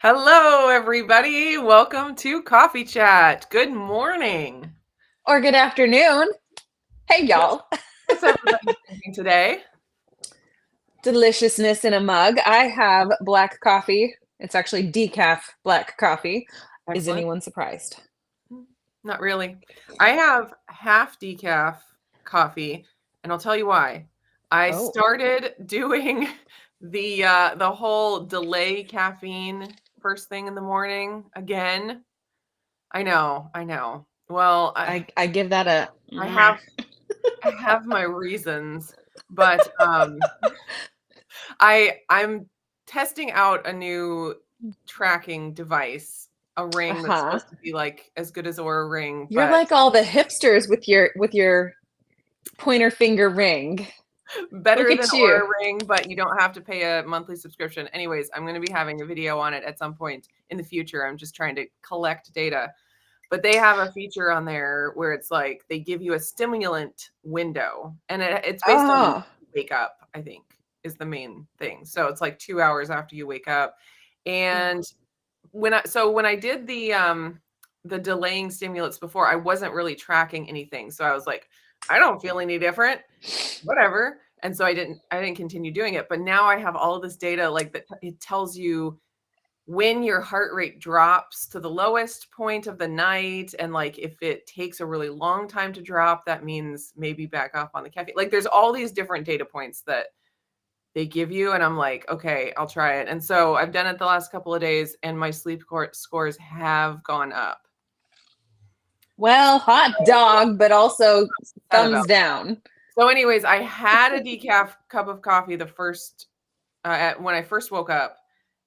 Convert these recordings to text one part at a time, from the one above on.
Hello, everybody. Welcome to Coffee Chat. Good morning. Or good afternoon. Hey, What's, y'all. what's everybody drinking today? Deliciousness in a mug. I have black coffee. It's actually decaf black coffee. Is Excellent. anyone surprised? Not really. I have half decaf coffee, and I'll tell you why. I Oh, started doing the whole delay caffeine first thing in the morning again. I know. Well, I give that a I meh. have I have my reasons, but I'm testing out a new tracking device, a ring that's Uh-huh. supposed to be like as good as Aura ring, You're but like all the hipsters with your pointer finger ring. Look better than at you. Aura ring, but you don't have to pay a monthly subscription. Anyways, I'm going to be having a video on it at some point in the future. I'm just trying to collect data. But they have a feature on there where it's like they give you a stimulant window, and it's based on when you Oh. wake up, I think, is the main thing. So it's like 2 hours after you wake up. And when I did the delaying stimulants before, I wasn't really tracking anything. So I was like, I don't feel any different, whatever. And so I didn't continue doing it. But now I have all of this data, like that it tells you when your heart rate drops to the lowest point of the night, and like if it takes a really long time to drop, that means maybe back off on the caffeine. Like there's all these different data points that they give you, and I'm like, okay, I'll try it. And so I've done it the last couple of days, and my sleep scores have gone up. Well, hot dog, but also Sad thumbs about. down. So anyways, I had a decaf cup of coffee the first when I first woke up,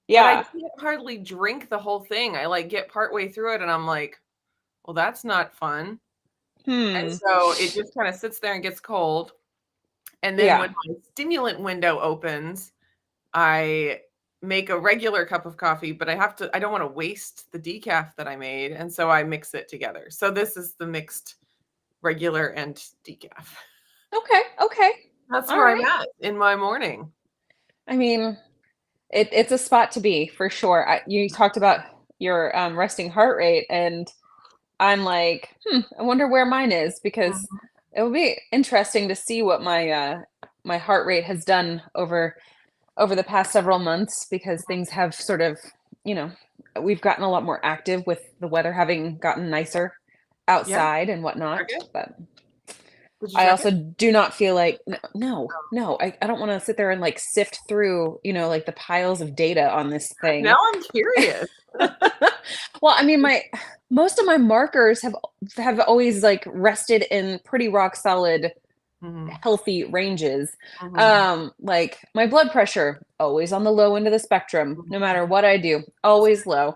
but I Yeah. can't hardly drink the whole thing. I like get partway through it and I'm like, well, that's not fun. And Hmm. so it just kind of sits there and gets cold. And then when Yeah. my stimulant window opens, I make a regular cup of coffee, but I don't want to waste the decaf that I made. And so I mix it together. So this is the mixed regular and decaf. Okay. Okay. That's All where I'm right. at in my morning. I mean, it's a spot to be for sure. You talked about your resting heart rate, and I'm like, I wonder where mine is because Mhm. it will be interesting to see what my heart rate has done over the past several months because things have sort of, you know, we've gotten a lot more active with the weather having gotten nicer Yeah. outside and Check whatnot. it. But Did you I check it? also do not feel like no, I don't want to sit there and like sift through, like the piles of data on this Now thing. I'm curious. Well, I mean, my most of my markers have always like rested in pretty rock solid Mhm, healthy ranges. mhm, Like my blood pressure always on the low end of the spectrum, no mhm. matter what I do, always low.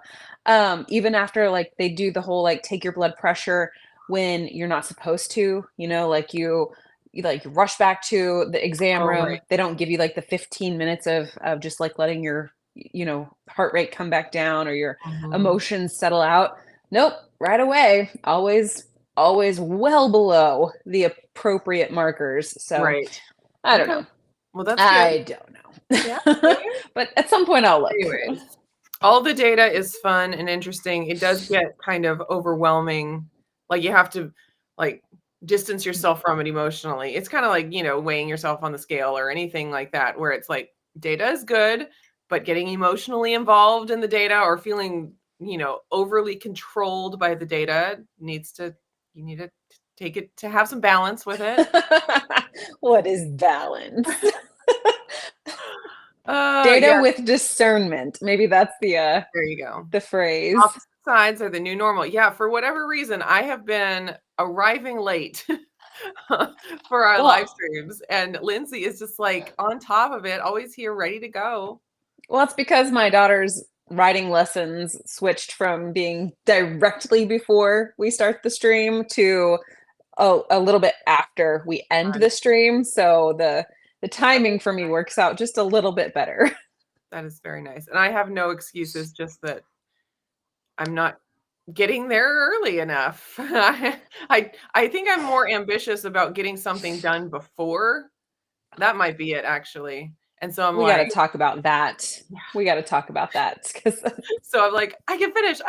Even after like they do the whole like take your blood pressure when you're not supposed to, like you like rush back to the exam Oh, room. right. They don't give you like the 15 minutes of just like letting your heart rate come back down or your Mhm. emotions settle out. Nope, right away. Always well below the appropriate markers. So Right. I don't Okay. know. Well, that's good. I don't Yeah, know. see? But at some point I'll look. Anyways, all the data is fun and interesting. It does get kind of overwhelming. Like, you have to, like, distance yourself from it emotionally. It's kinda like, weighing yourself on the scale or anything like that, where it's like, data is good, but getting emotionally involved in the data or feeling, overly controlled by the data you need to take it to have some balance with it. What is balance? Yeah, Data with discernment. Maybe that's there you go. the phrase. Opposite sides are the new normal. Yeah, for whatever reason, I have been arriving late for our live Well, streams, and Lindsey is just like on top of it, always here, ready to go. it's because my daughter's writing lessons switched from being directly before we start the stream to a little bit after we end Fun. the stream, so the That timing is for me nice. works out just a little bit better. That is very nice. And I have no excuses, just that I'm not getting there early enough. I think I'm more ambitious about getting something done before. That might be it, actually. And so I'm We got like, to talk about that. We got to talk about that because so I'm like, I can finish.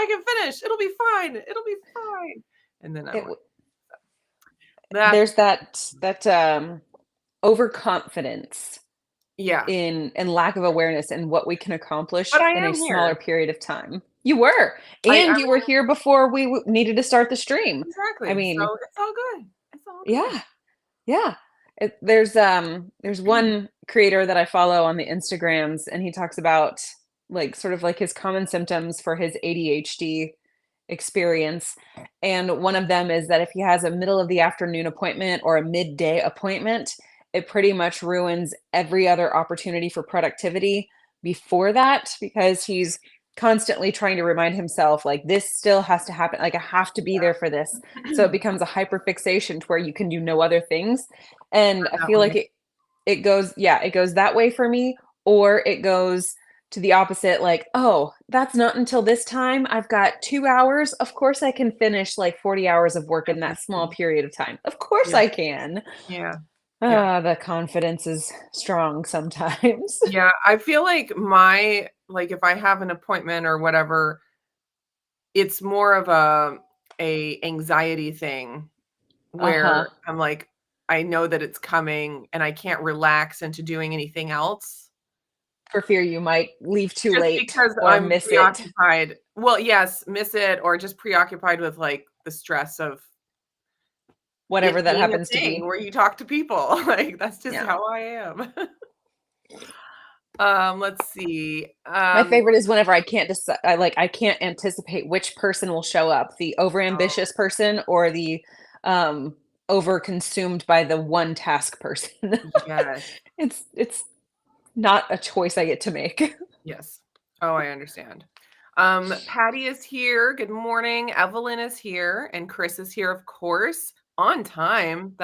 It'll be fine. It'll be fine. And then I'm it like, that, there's that overconfidence yeah, in and lack of awareness in what we can but accomplish I in a am smaller here. period of time. You were, I and you were mean, here before we needed to start the stream. I exactly. So mean, it's all good. It's all good. yeah, yeah. There's one creator that I follow on the Instagrams, and he talks about like sort of like his common symptoms for his ADHD experience. And one of them is that if he has a middle of the afternoon appointment or a midday appointment, it pretty much ruins every other opportunity for productivity before that because he's constantly trying to remind himself like this still has to happen, like I have to be there for this. So it becomes a hyper fixation to where you can do no other things. And I That feel way. like it goes, yeah, it goes that way for me, or it goes to the opposite, like, oh, that's not until this time. I've got 2 hours. Of course I can finish like 40 hours of work in that small period of time. Of course Yeah. I can. Yeah. Yeah. The confidence is strong sometimes. Yeah. I feel like like if I have an appointment or whatever, it's more of a anxiety thing Uh-huh. where I'm like, I know that it's coming and I can't relax into doing anything else For fear you might leave too just late because or I'm miss it. preoccupied. Well, yes, miss it or just preoccupied with like the stress of Whatever it that being a happens to thing be. where you talk to people. Like that's just Yeah. how I am. Let's see. My favorite is whenever I can't decide, I can't anticipate which person will show up, the Oh, overambitious person or the over consumed by the one task person. yes. It's not a choice I get to make. Yes. Oh, I understand. Patty is here. Good morning. Evelyn is here, and Chris is here, of course, on time.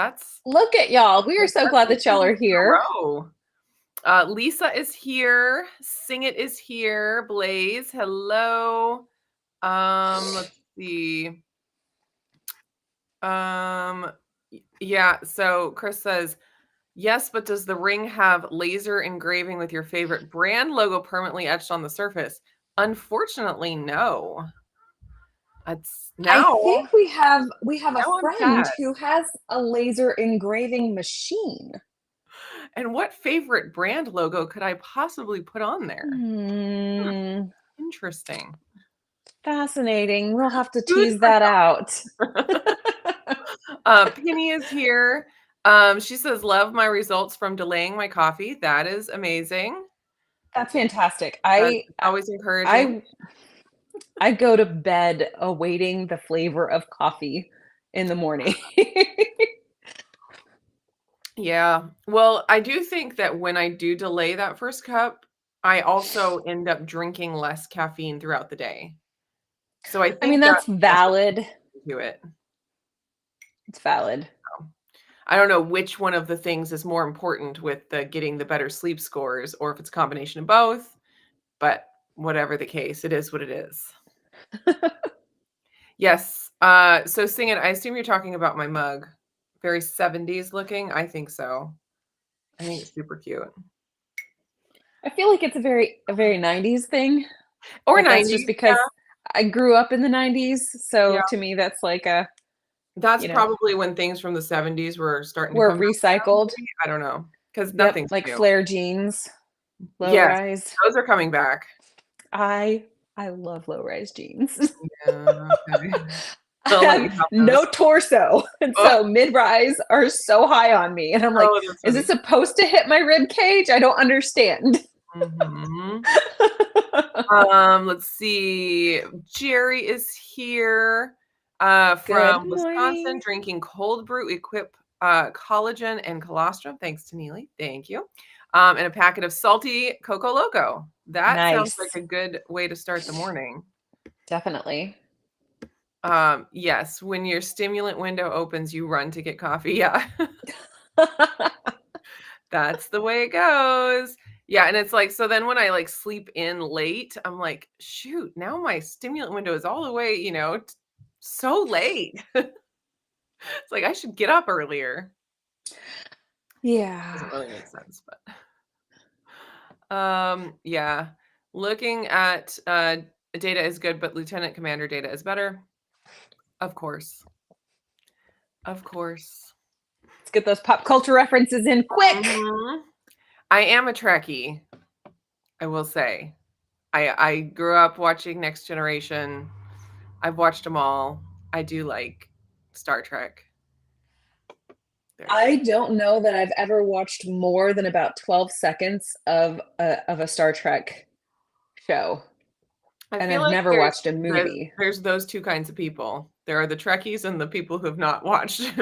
Look at y'all. We are so That's glad like that 2 y'all are weeks in a here. row. Lisa is here. Sing It is here. Blaze, hello. Let's see. Yeah, so Chris says, yes, but does the ring have laser engraving with your favorite brand logo permanently etched on the surface? Unfortunately, no. It's I now think we have a I'm friend sad. who has a laser engraving machine. And what favorite brand logo could I possibly put on there? Hmm, Hmm, interesting. fascinating. We'll have to Food tease for that out. thought. Penny is here. She says, love my results from delaying my coffee. That is amazing. That's fantastic. That's always encouraging. I I go to bed awaiting the flavor of coffee in the morning. Yeah. Well, I do think that when I do delay that first cup, I also end up drinking less caffeine throughout the day. So I I mean, think that that's also valid. to it. It's valid. I don't know which one of the things is more important with the getting the better sleep scores or if it's a combination of both, but whatever the case, it is what it is. Yes. So Sing It, I assume you're talking about my mug. Very 70s looking. I think so. I think it's super cute. I feel like it's a very 90s thing, Or but that's just 90s. because I grew up in the 90s, so Yeah. to me that's like a, That's you know, probably when things from the 70s were starting to we're come back around, recycled. maybe? I don't know, know, because Yep, nothing's like new. flare jeans, low Yes, rise. those are coming back. I I love low rise jeans. Yeah, okay. I I'll let have you have no those. torso, and Oh, so mid-rise are so high on me, and I'm like, oh, that's "Is it funny. supposed to hit my rib cage? I don't understand." Mhm. Let's see. Jerry is here, Good from Wisconsin, morning. drinking cold brew, equip, collagen and colostrum. Thanks to Neely. Thank you. And a packet of salty Coco Loco. That sounds like Nice. a good way to start the morning. Definitely. Yes, when your stimulant window opens, you run to get coffee. Yeah. That's the way it goes. Yeah, and it's like so then when I, like, sleep in late, I'm like, "Shoot, now my stimulant window is all the way, so late." It's like, I should get up earlier. Yeah. Doesn't really make sense, but Yeah. Looking at data is good, but Lieutenant Commander data is better. Of course. Of course. Let's get those pop culture references in quick. Mhm. I am a Trekkie, I will say. I grew up watching Next Generation. I've watched them all. I do like Star Trek. I There's don't know that I've ever watched more than about 12 seconds of a Star Trek show, I and feel I've like never watched a movie. there's those 2 kinds of people. There are the Trekkies and the people who have not watched.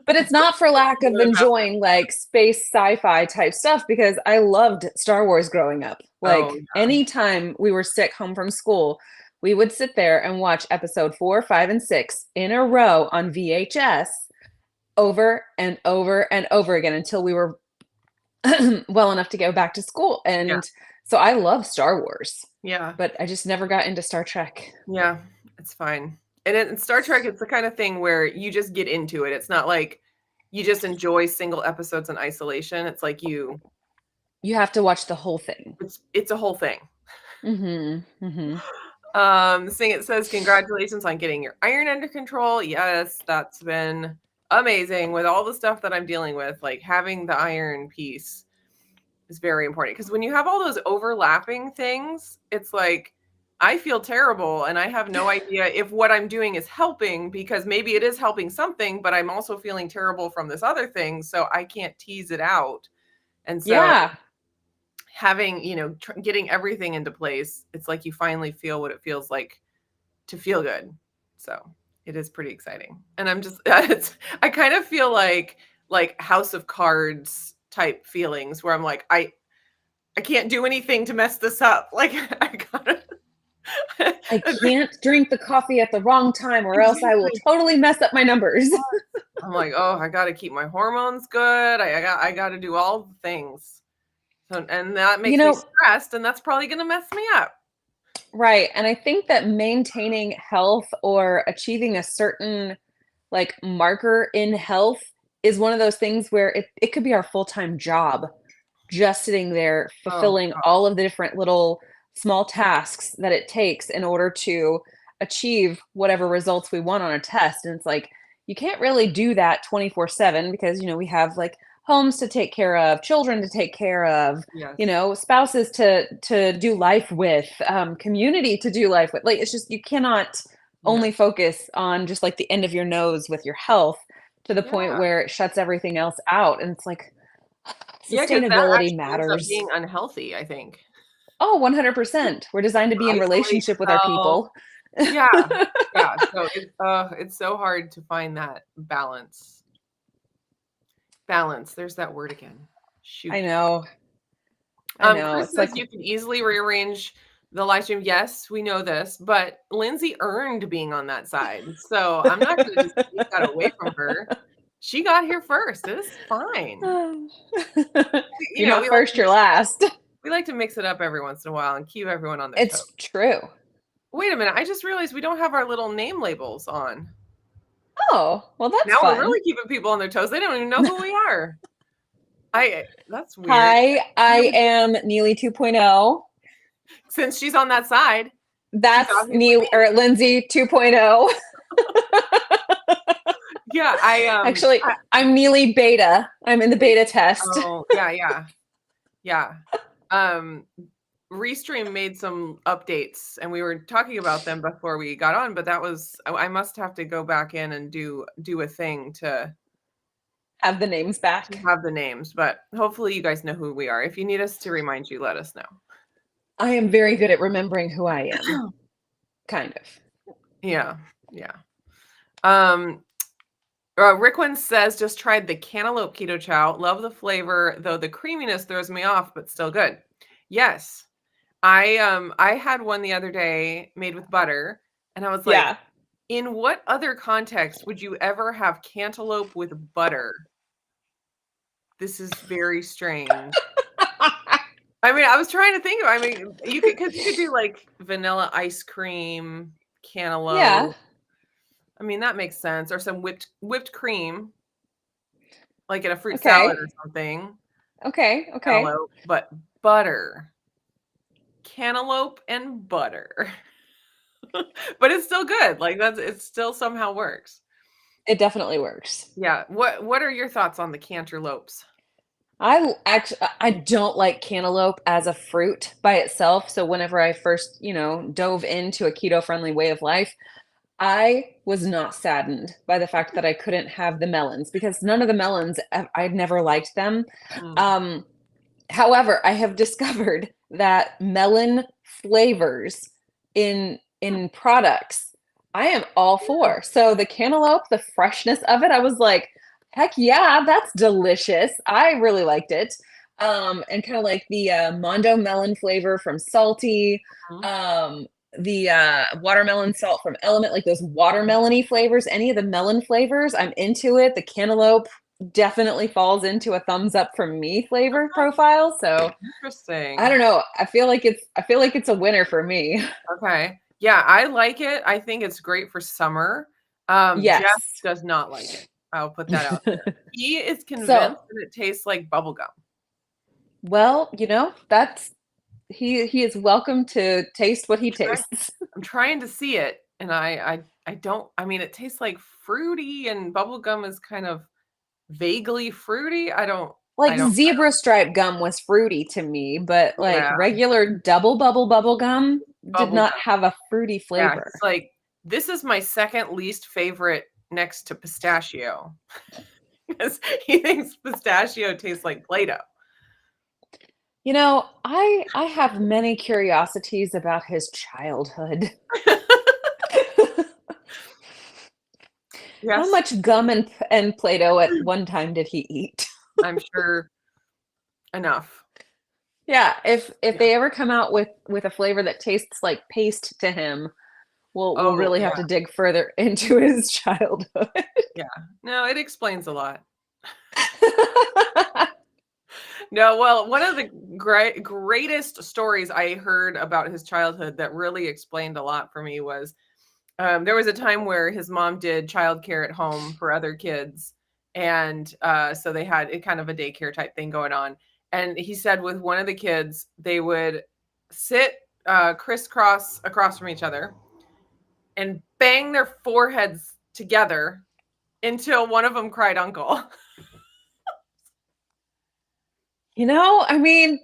But it's not for lack of enjoying like space sci-fi type stuff because I loved Star Wars growing up. Oh, Like anytime we were sick home from school, we would sit there and watch episode 4, 5, and 6 in a row on VHS over and over and over again until we were well enough to go back to school. yeah. And so I love Star Wars, Yeah. but I just never got into Star Trek. Yeah, it's fine. And in Star Trek, it's the kind of thing where you just get into it. It's not like you just enjoy single episodes in isolation. It's like You have to watch the whole thing. it's a whole thing. Mhm. Mhm. Sing it says congratulations on getting your iron under control. Yes, that's been amazing with all the stuff that I'm dealing with. Like having the iron piece is very important because when you have all those overlapping things, it's like I feel terrible and I have no idea if what I'm doing is helping because maybe it is helping something, but I'm also feeling terrible from this other thing, so I can't tease it out. And so Yeah. having, getting everything into place, it's like you finally feel what it feels like to feel good. So it is pretty exciting. And I'm just I kind of feel like House of Cards type feelings where I'm like, I can't do anything to mess this up. Like I gotta I can't drink the coffee at the wrong time or else I will exactly. totally mess up my numbers. I'm like, oh, I gotta keep my hormones good. I gotta do all the things. So and that You makes me know, stressed, and that's probably gonna mess me up. right. And I think that maintaining health or achieving a certain like marker in health is one of those things where it could be our full-time job, just sitting there Oh fulfilling all gosh. of the different little small tasks that it takes in order to achieve whatever results we want on a test. And it's like, you can't really do that 24/7 because, we have like homes to take care of, children to take care of, Yes. spouses to do life with, community to do life with. Like, it's just, you cannot only Yes. focus on just like the end of your nose with your health to the point Yeah. where it shuts everything else out. And it's like, Yeah, because that sustainability actually ends up matters. being unhealthy, I think. Oh, 100%. We're designed to be in Isolate relationship with our yourself. people. Yeah. Yeah. So it's so hard to find that balance. Balance. There's that word again. I Shoot. know. I know. Chris It's says like, you can easily rearrange the live stream. Yes, we know this, but Lindsay earned being on that side. So I'm not gonna just take that away from her. She got here first. It's fine. if You you're know, not first, you're last. we like to mix it up every once in a while and keep everyone on their toes. It's true. Wait a minute, I just realized we don't have our little name labels on. Oh, well, that's Now we're fun. really keeping people on their toes. They don't even know who we are. That's weird. Hi, I am Neely 2.0. Since she's on that side, she's That's obviously Neil me. or Lindsay 2.0. Yeah, Actually, I'm Neely beta. I'm in the beta test. oh, yeah, yeah. Yeah. Um, Restream made some updates and we were talking about them before we got on, but that was I must have to go back in and do a thing Have the names to back. have the names, but hopefully you guys know who we are. If you need us to remind you, let us know. I am very good at remembering who I am. Kind of. Yeah. Yeah. Um Rickwin says just tried the cantaloupe keto chow. Love the flavor, though the creaminess throws me off, but still good. Yes. I had one the other day made with butter, and I was like, Yeah. in what other context would you ever have cantaloupe with butter? This is very strange. I mean, I was trying to think of, I mean, you could do like vanilla ice cream, Yeah. cantaloupe. I mean, that makes sense. Or some whipped cream, like in a fruit salad Okay. or something. Okay. Okay. Cantaloupe, but butter. Cantaloupe and butter. But it's still good. Like it still somehow works. It definitely works. Yeah. What are your thoughts on the cantaloupes? I don't like cantaloupe as a fruit by itself. So whenever I first, dove into a keto-friendly way of life, I was not saddened by the fact that I couldn't have the melons because none of the melons, I'd never liked them. Mm. Um, However, I have discovered that melon flavors in products, I am all Yeah. for. So the cantaloupe, the freshness of it, I was like, heck yeah, that's delicious. I really liked it. And kind of like the Mondo melon flavor from Salty, Mhm. um, the watermelon salt from Element, like those watermelony flavors, any of the melon flavors, I'm into it. The cantaloupe definitely falls into a thumbs up from me flavor profile. So I Interesting. don't know. I feel like it's a winner for me. Okay. Yeah, I like it. I think it's great for summer. Jeff Yes. does not like it. I'll put that out there. He is So, convinced that it tastes like bubble gum. well, that's he is welcome to taste what he Try- tastes. I'm trying to see it, and I don't. I mean, it tastes like fruity, and bubble gum is kind of vaguely fruity. I Like don't. zebra stripe gum was fruity to me, but like Yeah, regular double bubble gum did bubble not gum. have a fruity Yeah, flavor. he's like, this is my second least favorite next to pistachio because he thinks pistachio tastes like Play-Doh. I have many curiosities about his childhood. How Yes, much gum and Play-Doh at one time did he eat? I'm sure enough. Yeah, if Yeah. they ever come out with a flavor that tastes like paste to him, we'll Oh, really have yeah, to dig further into his childhood. yeah. No, it explains a lot. No, well, one of the greatest stories I heard about his childhood that really explained a lot for me was there was a time where his mom did childcare at home for other kids. And so they had a kind of a daycare type thing going on. And he said with one of the kids, they would sit crisscross across from each other and bang their foreheads together until one of them cried uncle. I mean,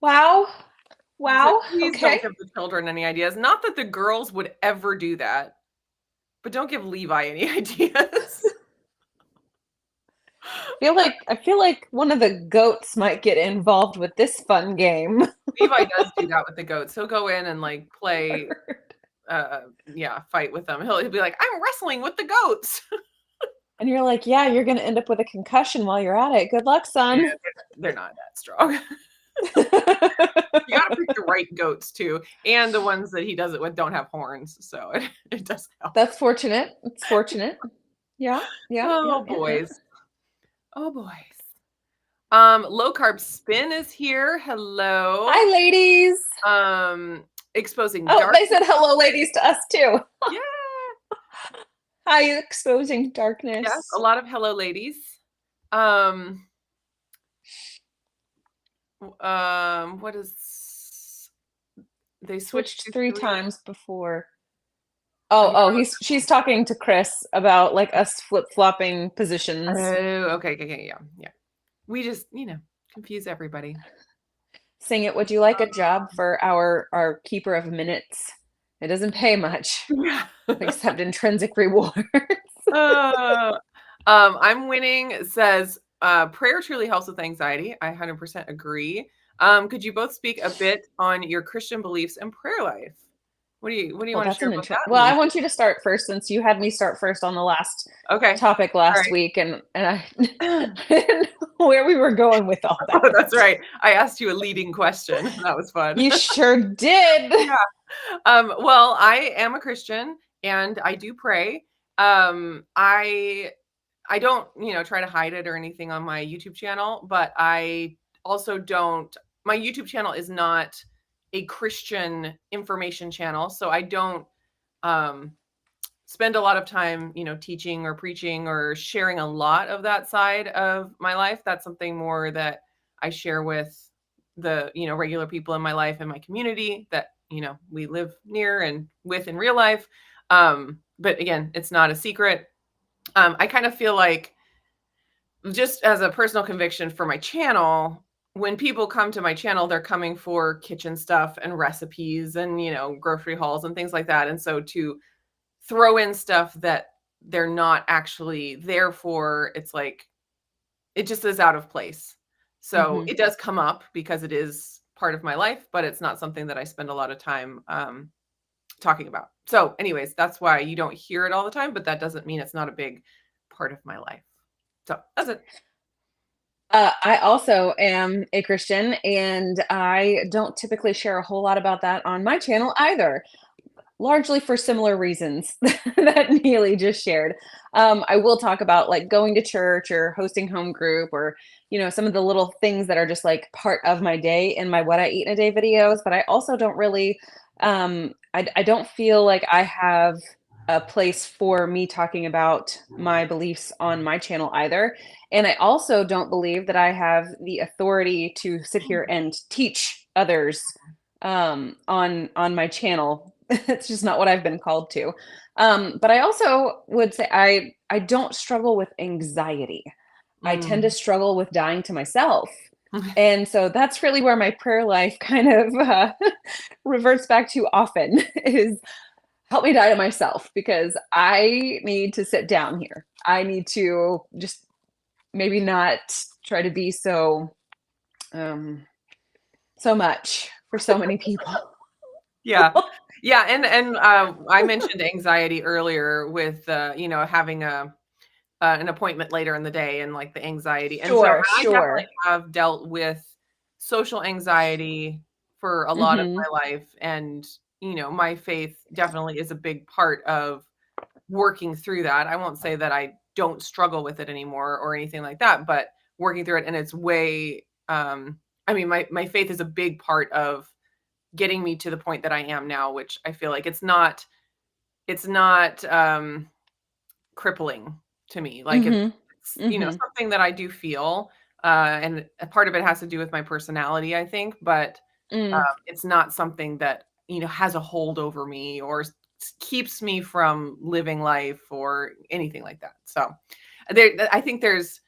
wow. He said, Wow. please don't Okay. give the children any ideas. Not that the girls would ever do that, but don't give Levi any ideas. I feel like one of the goats might get involved with this fun game. Levi does do that with the goats. He'll go in and like play, yeah, fight with them. He'll be like, I'm wrestling with the goats. And you're like, yeah, you're gonna end up with a concussion while you're at it. Good luck, Yeah, son. they're not that strong. You got to pick the right goats too, and the ones that he does it with don't have horns, so it does help. That's fortunate. It's fortunate. Yeah, yeah, yeah, Oh yeah, yeah. boys, oh boys. Low carb spin is here. Hello. Hi, ladies. Um, exposing Oh, they darkness. said hello, ladies, to us too. Yeah, Hi, exposing yes, darkness. a lot of hello, ladies. Um, what is they switched Switched to three three? times before. Yeah. She's talking to Chris about like us flip-flopping Oh, positions. okay, yeah, yeah. We just, confuse everybody. Sing it, would you like a job for our keeper of minutes? It doesn't pay much, Yeah. except intrinsic rewards. Uh, I'm winning says prayer truly helps with anxiety. I 100% agree. Could you both speak a bit on your Christian beliefs and prayer life? What do you Well, want to that's share an about that, well, I Lindsay? want you to start first since you had me start first on the last Okay. topic All last right. week, and I I didn't know where we were going with all that. Oh, that's right. I asked you a leading question. That was fun. You sure did. Yeah. Well, I am a Christian and I do pray. I don't, try to hide it or anything on my YouTube channel, but I also don't my YouTube channel is not a Christian information channel, so I don't um spend a lot of time, teaching or preaching or sharing a lot of that side of my life. That's something more that I share with the, regular people in my life and my community that, we live near and with in real life. But again, it's not a secret. I kind of feel like, just as a personal conviction for my channel, when people come to my channel, they're coming for kitchen stuff and recipes and, grocery hauls and things like that. And so to throw in stuff that they're not actually there for, it's like, it just is out of place. So Mhm. it does come up because it is part of my life, but it's not something that I spend a lot of time talking about. So anyways, that's why you don't hear it all the time, but that doesn't mean it's not a big part of my life. So that's it. I also am a Christian, and I don't typically share a whole lot about that on my channel either, largely for similar reasons that Neely just shared. I will talk about like going to church or hosting home group or, some of the little things that are just like part of my day in my what I eat in a day videos. But I also don't really, I don't feel like I have a place for me talking about my beliefs on my channel either. And I also don't believe that I have the authority to sit here and teach others on my channel. It's just not what I've been called to. But I also would say I don't struggle with anxiety. I tend to Mm. struggle with dying to myself. And so that's really where my prayer life kind of reverts back to often is help me die to myself because I need to sit down here. I need to just maybe not try to be um so much for so many people. Yeah. Yeah, and I mentioned anxiety earlier with, having an appointment later in the day and, like, the anxiety, and so Sure, I definitely sure. have dealt with social anxiety for a lot of Mhm. my life, and, my faith definitely is a big part of working through that. I won't say that I don't struggle with it anymore or anything like that, but working through it, and it's way, I mean, my faith is a big part of getting me to the point that I am now, which I feel like it's not crippling to me. Like Mhm. it's, Mhm. something that I do feel, and a part of it has to do with my personality, I think, but Mm. it's not something that, has a hold over me or keeps me from living life or anything like that. So I think there's,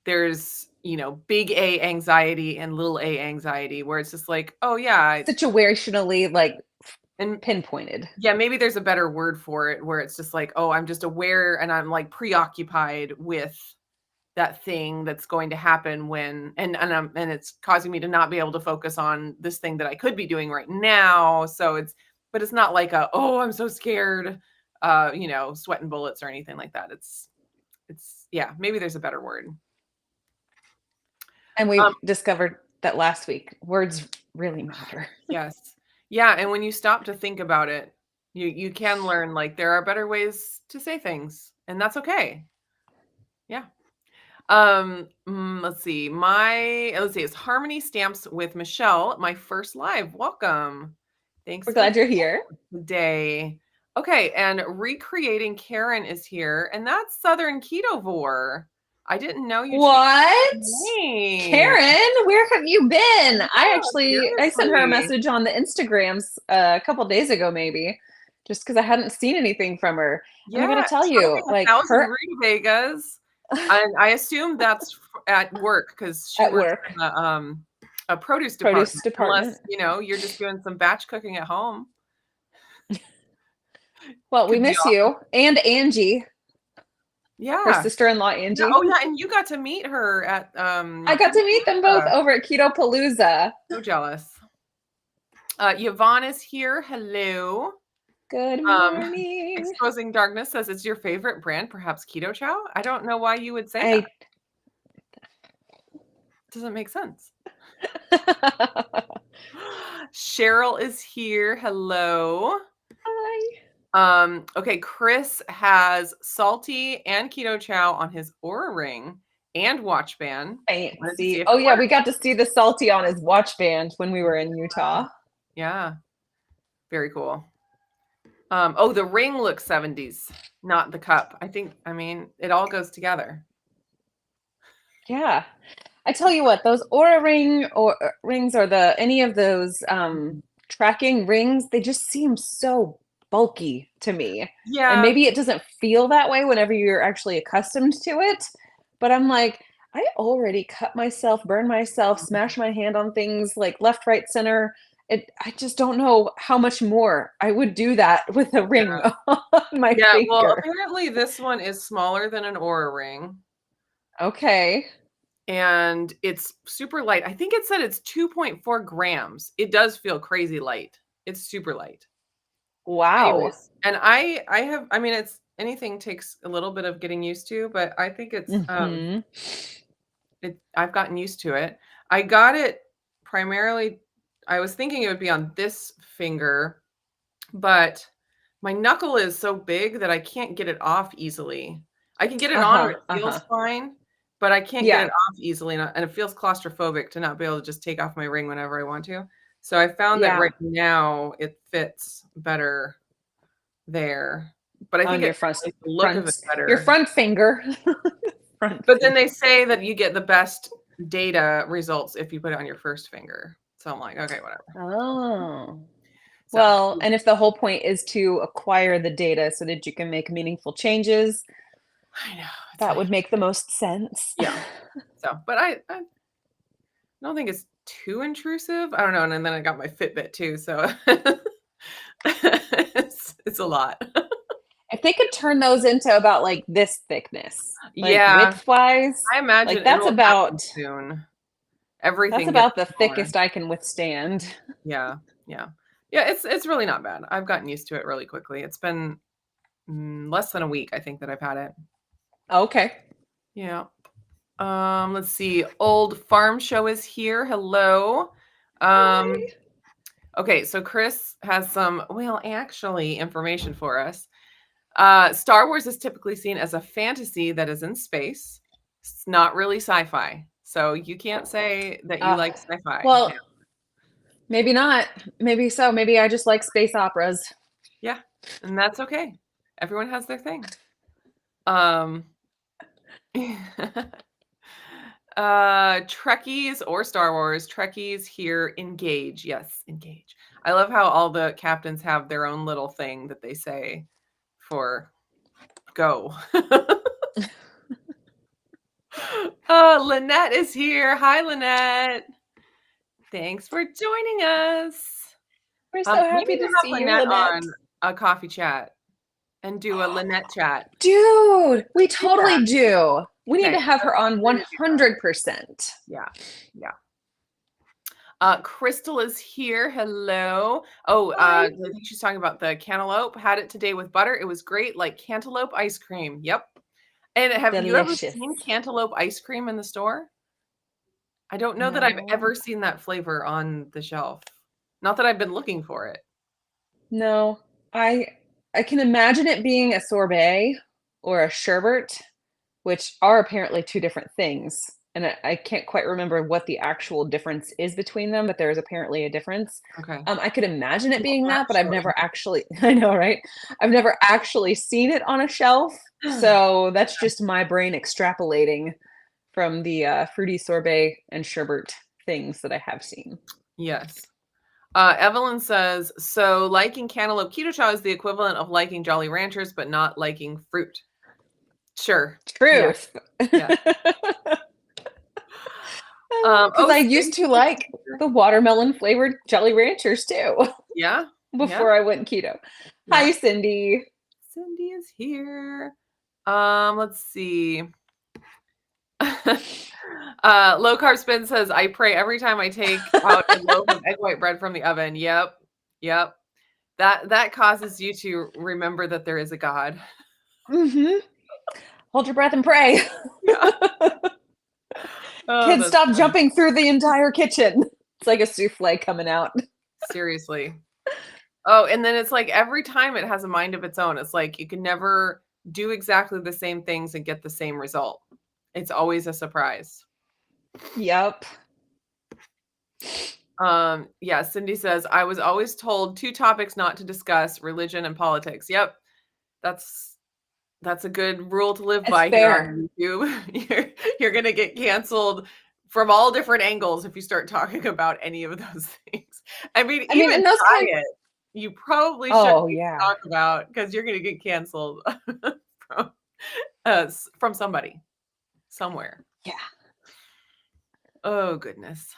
big A anxiety and little a anxiety where it's just like, oh yeah, Situationally, like, and pinpointed. yeah, maybe there's a better word for it where it's just like, oh, I'm just aware and I'm like preoccupied with that thing that's going to happen when, and it's causing me to not be able to focus on this thing that I could be doing right now. So but it's not like oh, I'm so scared, sweating bullets or anything like that. It's yeah, maybe there's a better word. And Um, we discovered that last week. Words really matter. yes. Yeah, and when you stop to think about it, you can learn like there are better ways to say things, and that's okay. Yeah. Let's see. Let's see. It's Harmony Stamps with Michelle, my first live. Welcome. Thanks We're for glad you're here. the day. Okay, and Recreating Karen is here, and that's Southern Ketovore. I didn't know you changed What? your name. Karen, where have you been? I sent her a Seriously. message on the Instagrams a couple days ago, maybe, just because I hadn't seen anything from her. And I Yeah, gotta tell charging you, like 1,000 her rutabagas. And I assume that's at work because she at works work, in the a produce produce department. Unless, department. you're just doing some batch cooking at home. Well, we Could be miss you and Angie, her yeah. sister-in-law Yeah, Angie. oh, yeah, and you got to meet her at, I got Keto to meet them both Palooza. over at Keto Palooza. So jealous. Yvonne is here. Hello. Good Um, morning. Exposing Darkness says it's your favorite brand, perhaps Keto Chow? I don't know why you would say that. I Doesn't make sense. Cheryl is here. Hello. Hi. Okay, Chris has salty and keto chow on his Aura ring and watch band. Wanted to see Fancy. if Oh it yeah, worked. we got to see the salty on his watch band when we were in Utah. Yeah, very cool. Oh, the ring looks 70s, not the cup. I mean, it all goes together. Yeah. I tell you what, those Aura ring or rings or the any of those tracking rings, they just seem so bulky to me. And Yeah, maybe it doesn't feel that way whenever you're actually accustomed to it, but I'm like, I already cut myself, burn myself, smash my hand on things like left, right, center. I just don't know how much more I would do that with a ring yeah. on my Yeah, well, finger. apparently this one is smaller than an Aura ring, Okay. and it's super light. I think it said it's 2.4 grams. It does feel crazy light. It's super light. Wow. Anyways, and I mean, it's anything takes a little bit of getting used to, but I think Hmm. I've gotten used to it. I got it primarily I was thinking it would be on this finger, but my knuckle is so big that I can't get it off easily. I can get it on and Uh-huh. it feels Uh-huh. fine, but I can't get it Yeah. off easily, and it feels claustrophobic to not be able to just take off my ring whenever I want to. So I found that Yeah. right now it fits better there, but I think On your it makes the look of it your better. front finger. Front But then finger. they say that you get the best data results if you put it on your first finger. So I'm like, okay, whatever. Oh. So Well, and if the whole point is to acquire the data so that you can make meaningful changes, I know it's that like, would make the most sense. yeah. So, but I don't think it's too intrusive. I don't know. And then I got my Fitbit too, so it's a lot. If they could turn those into about like this thickness, like Yeah, width wise, I imagine like it will happen soon. that's Everything gets about the smaller. thickest I can withstand. Yeah, yeah, yeah. It's really not bad. I've gotten used to it really quickly. It's been less than a week, I think, that I've had it. Okay. Yeah. Let's see. Old Farm Show is here. Hello. Um, Hi. okay, so Chris has some, well, actually, information for us. Star Wars is typically seen as a fantasy that is in space. It's not really sci-fi. So you can't say that you Uh, like sci-fi. Yeah. well, maybe not. Maybe so. Maybe I just like space operas. Yeah. And that's okay. Everyone has their thing. Um Trekkies or Star Wars, Trekkies here, engage. Yes, engage. I love how all the captains have their own little thing that they say for go. Lynette is here. Hi, Lynette. Thanks for joining us. We're so We happy need to to have see you, Lynette Lynette. on a coffee chat and do a Lynette chat. Dude, we Do that. totally do. We need Okay, to have her let's on agree to do that. 100%. Yeah, yeah. Crystal is here. Hello. Oh, Hi. I think she's talking about the cantaloupe. Had it today with butter. It was great, like cantaloupe ice cream. Yep. And have you ever Delicious. seen cantaloupe ice cream in the store? I don't know that I've No. ever seen that flavor on the shelf. Not that I've been looking for it. No. I I can imagine it being a sorbet or a sherbet, which are apparently two different things. And I can't quite remember what the actual difference is between them, but there is apparently a difference. Okay. I could imagine it Well, being that, but I've actually, never actually, I know, right? I've never actually seen it on a shelf. So that's just my brain extrapolating from the fruity sorbet and sherbet things that I have seen. yes. Evelyn says, so liking cantaloupe keto chow is the equivalent of liking Jolly Ranchers, but not liking fruit. Sure. Yeah. Truth. Yeah. Because Oh, I used to Cindy. like the watermelon flavored Jolly Ranchers too Yeah. Yeah. before I went keto. Yeah. Hi, Cindy. Cindy is here. Let's see. Low carb spin says, I pray every time I take out a loaf of egg white bread from the oven. Yep. Yep. That causes you to remember that there is a God. Hmm. Hold your breath and pray. Yeah. Oh, Kids, that's stop funny. jumping through the entire kitchen. It's like a souffle coming out. Seriously. Oh, and then it's like every time it has a mind of its own. It's like you can never do exactly the same things and get the same result. It's always a surprise. Yep. Yeah, Cindy says, I was always told two topics not to discuss, religion and politics. Yep. That's a good rule to live It's by here fair. on YouTube. You're gonna get canceled from all different angles if you start talking about any of ththose things. I mean, I mean, even and those kind diet, you probably shouldn't Oh, even yeah. talk about because you're gonna get canceled from from somebody somewhere. Yeah. Oh goodness.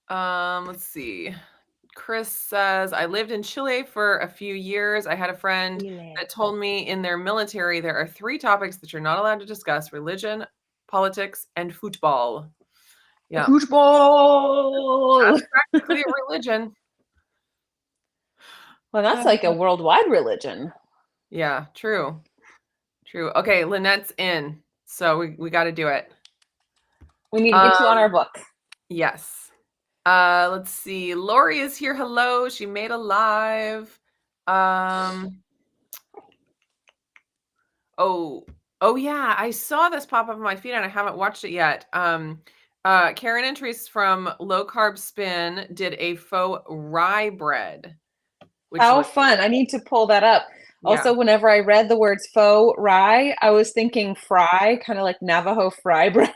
Let's see. Chris says, I lived in Chile for a few years. I had a friend Chile. that told me in their military there are 3 topics that you're not allowed to discuss: religion, politics, and football. Yeah, Football. that's practically a religion. Well, that's like a worldwide religion. Yeah, true. True. Okay, Lynette's in. So we got to do it. We need to get you on our book. Yes. Let's see. Lori is here. Hello. She made a live. Oh, oh yeah. I saw this pop up on my feed and I haven't watched it yet. Karen Entries from Low Carb Spin did a faux rye bread, which How looks fun. I need to pull that up. yeah. Also, whenever I read the words faux rye, I was thinking fry, kind of like Navajo fry bread.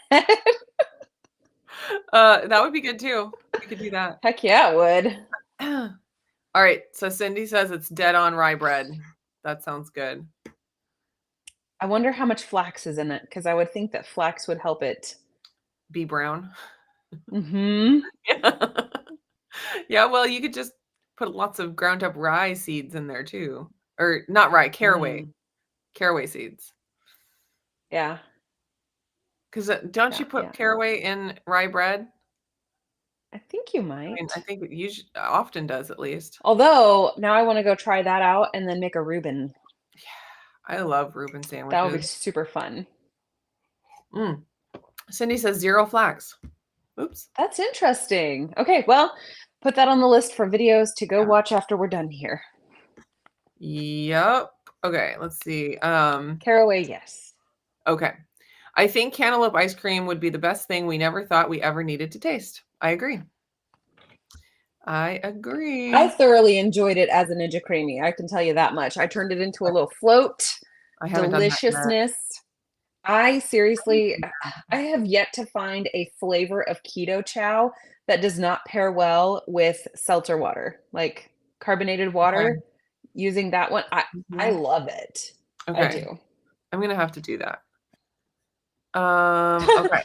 That would be good too. We could do that. Heck yeah, it would. All right. So Cindy says it's dead on rye bread. That sounds good. I wonder how much flax is in it, because I would think that flax would help it. Be brown. Mm-hmm. Yeah. Yeah, well, you could just put lots of ground up rye seeds in there too. Or not rye, caraway. Caraway seeds. Yeah. Because don't you Yeah. put Yeah. caraway in rye bread? I think you I mean, might. I think it usually often does at least. Although now I want to go try that out and then make a Reuben. Yeah, I love Reuben That would be sandwiches. super fun. Mm. Cindy says 0 flax. Oops. That's interesting. Okay, well, put that on the list for videos to go Yeah. watch after we're done here. Yep. Okay, let's see. Caraway, yes. Okay. I think cantaloupe ice cream would be the best thing we never thought we ever needed to taste. I agree. I agree. I thoroughly enjoyed it as a Ninja Creamy. I can tell you that much. I turned it into a little float. I haven't done that yet. Deliciousness. I seriously, I have yet to find a flavor of keto chow that does not pair well with seltzer water, like carbonated water. Okay. Using that one, I Mhm. love it. I Okay. do. I'm gonna have to do that. Okay.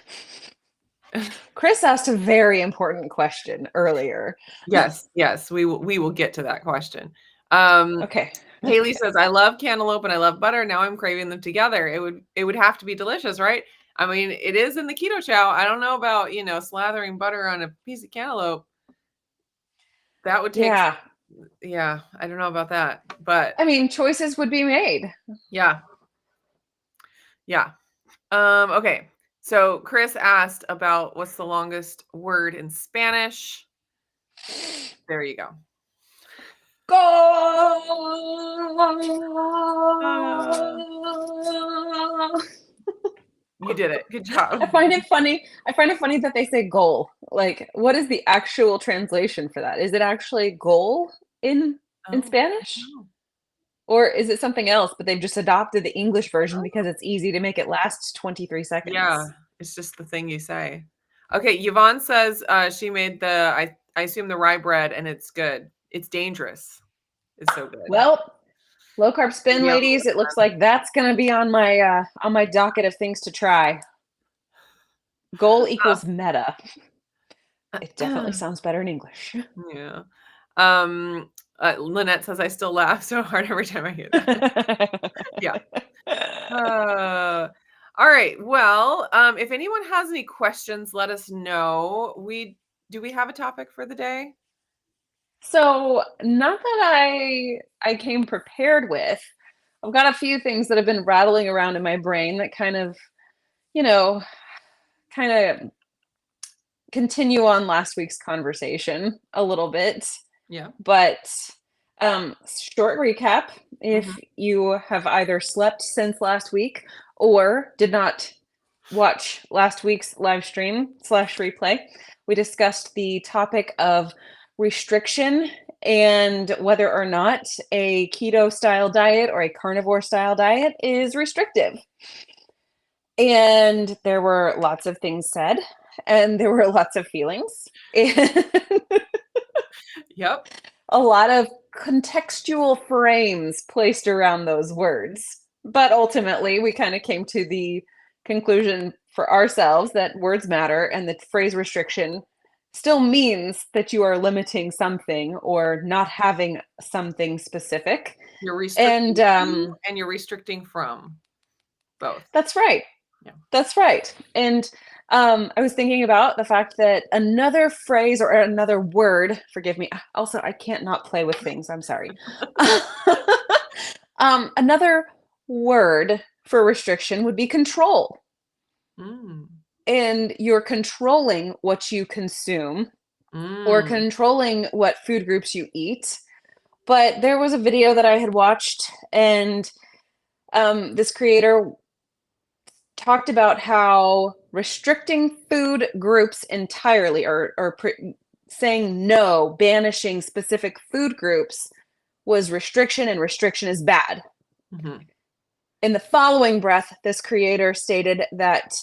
Chris asked a very important question earlier. Yes, we will get to that question. Okay. Haley says, I love cantaloupe and I love butter. Now I'm craving them together. It would have to be delicious, right? I mean, it is in the keto chow. I don't know about, slathering butter on a piece of cantaloupe. That would take Yeah. yeah, I don't know about that. But I mean, choices would be made. yeah. Yeah. Okay. So Chris asked about what's the longest word in Spanish. There you go. Go! You did it. Good job. I find it funny. I find it funny that they say goal. Like, what is the actual translation for that? Is it actually goal in Oh, Spanish? no. Or is it something else, but they've just adopted the English version because it's easy to make it last 23 Yeah, seconds? it's just the thing you say. Okay, Yvonne says she made I assume the rye bread and it's good. It's dangerous. It's so good. Well, low carb spin, Maybe I'll ladies. It looks like that's going to be on my docket of things to try. Goal equals meta. It definitely sounds better in English. Yeah. Lynette says I still laugh so hard every time I hear that. Yeah. All right. Well, if anyone has any questions, let us know. Do we have a topic for the day? So, not that I came prepared with. I've got a few things that have been rattling around in my brain that kind of, you know, kind of continue on last week's conversation a little bit. Yeah. But short recap, if Mhm. you have either slept since last week or did not watch last week's live stream slash replay, we discussed the topic of restriction and whether or not a keto style diet or a carnivore style diet is restrictive. And there were lots of things said. and there were lots of feelings and Yep. a lot of contextual frames placed around those words. But ultimately, we kind of came to the conclusion for ourselves that words matter and that phrase restriction still means that you are limiting something or not having something specific. You're And restricting to and you're restricting from both. that's right. Yeah. That's right. And I was thinking about the fact that another phrase or another word, forgive me. Also, I can't not play with things. I'm sorry. Another word for restriction would be control. Mm. And you're controlling what you consume or Mm. controlling what food groups you eat. But there was a video that I had watched, and this creator talked about how restricting food groups entirely or saying no, banishing specific food groups was restriction and restriction is bad. Mhm. In the following breath, this creator stated that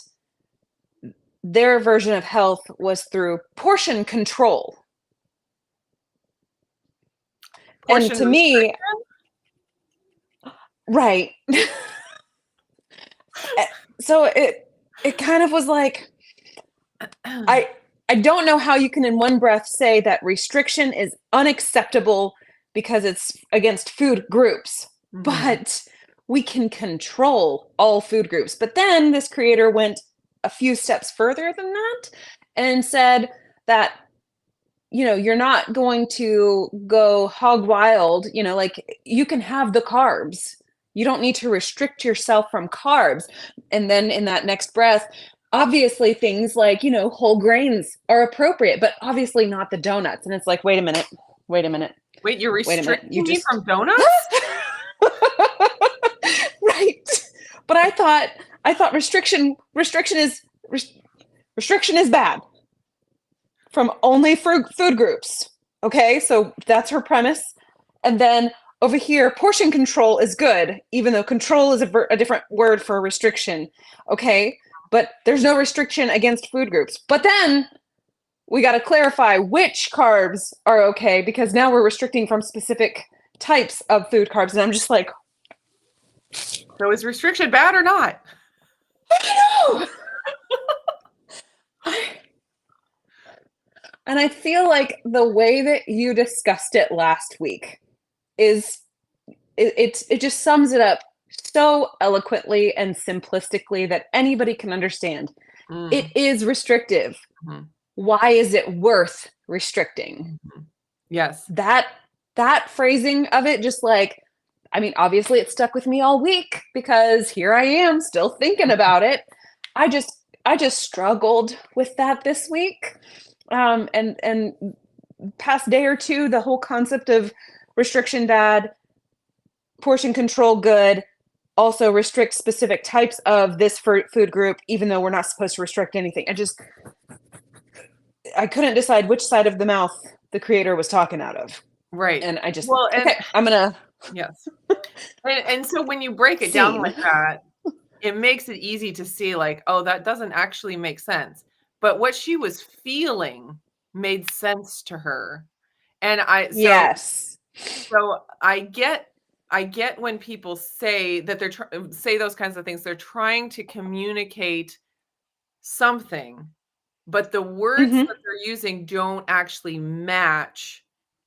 their version of health was through portion control. And Portion to me, restriction? right. So it kind of was like I I don't know how you can in one breath say that restriction is unacceptable because it's against food groups, Mhm. but we can control all food groups. But then this creator went a few steps further than that and said that you're not going to go hog wild, like you can have the carbs. You don't need to restrict yourself from carbs. And then in that next breath, obviously things like, whole grains are appropriate, but obviously not the donuts. And it's like, wait a minute, wait a minute, Wait, you're wait a minute. You restricting me just from donuts? right. But I thought restriction is bad from only for food groups. Okay, so that's her premise. And then over here, portion control is good, even though control is a different word for restriction. Okay, but there's no restriction against food groups. But then we got to clarify which carbs are okay because now we're restricting from specific types of food carbs. And I'm just like, So is restriction bad or not? I don't know. And I feel like the way that you discussed it last week is it just sums it up so eloquently and simplistically that anybody can understand. It Mm. is restrictive. Mhm. Why is it worth restricting? Mhm. Yes. That phrasing of it just like I mean, obviously it stuck with me all week because here I am still thinking about it. I just struggled with that this week. And past day or two, the whole concept of restriction bad, portion control good, also restrict specific types of this food group, even though we're not supposed to restrict anything. I couldn't decide which side of the mouth the creator was talking out of. Right. And I just, Well, and okay, I'm gonna yes. And so when you break it down scene. like that, it makes it easy to see like, oh, that doesn't actually make sense. But what she was feeling made sense to her. And Yes. so I get when people say that say those kinds of things. They're trying to communicate something, but the words Mm-hmm. that they're using don't actually match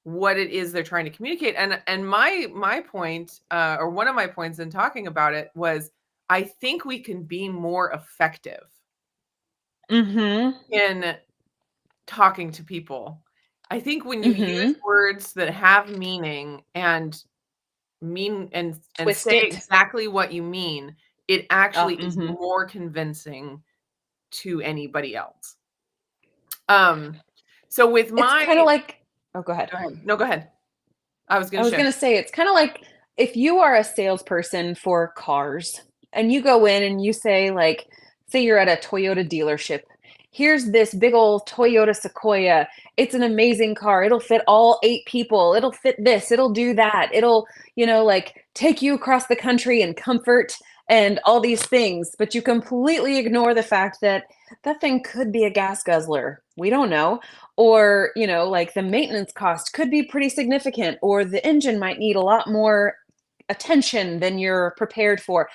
what it is they're trying to communicate. And my point, or one of my points in talking about it was, I think we can be more effective Mm-hmm. in talking to people. I think when you use Mm-hmm. words that have meaning and Twist say it. exactly what you mean, it actually is Mm-hmm. more convincing to anybody else. Um, so with It's kind of my like, oh, go ahead. Go ahead. No, go ahead. I was I gonna was share. gonna say it's kind of like if you are a salesperson for cars and you go in and you say like, say you're at a Toyota dealership. Here's this big old Toyota Sequoia. It's an amazing car. It'll fit all 8 people. It'll fit this. It'll do that. It'll, like take you across the country in comfort and all these things, but you completely ignore the fact that that thing could be a gas guzzler. We don't know. Or, like the maintenance cost could be pretty significant, or the engine might need a lot more attention than you're prepared for.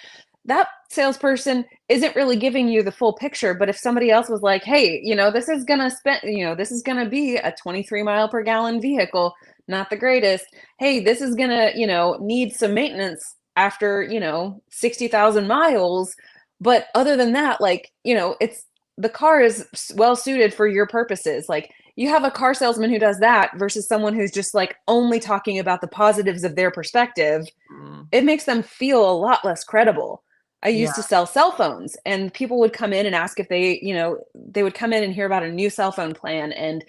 That salesperson isn't really giving you the full picture. But if somebody else was like, hey, this is gonna be a 23 mile per gallon vehicle, not the greatest. Hey, this is gonna, need some maintenance after, 60,000 miles. But other than that, like, it's the car is well suited for your purposes. Like, you have a car salesman who does that versus someone who's just like only talking about the positives of their perspective. Mm. It makes them feel a lot less credible. I Yeah. used to sell cell phones, and people would come in and ask if they would come in and hear about a new cell phone plan, and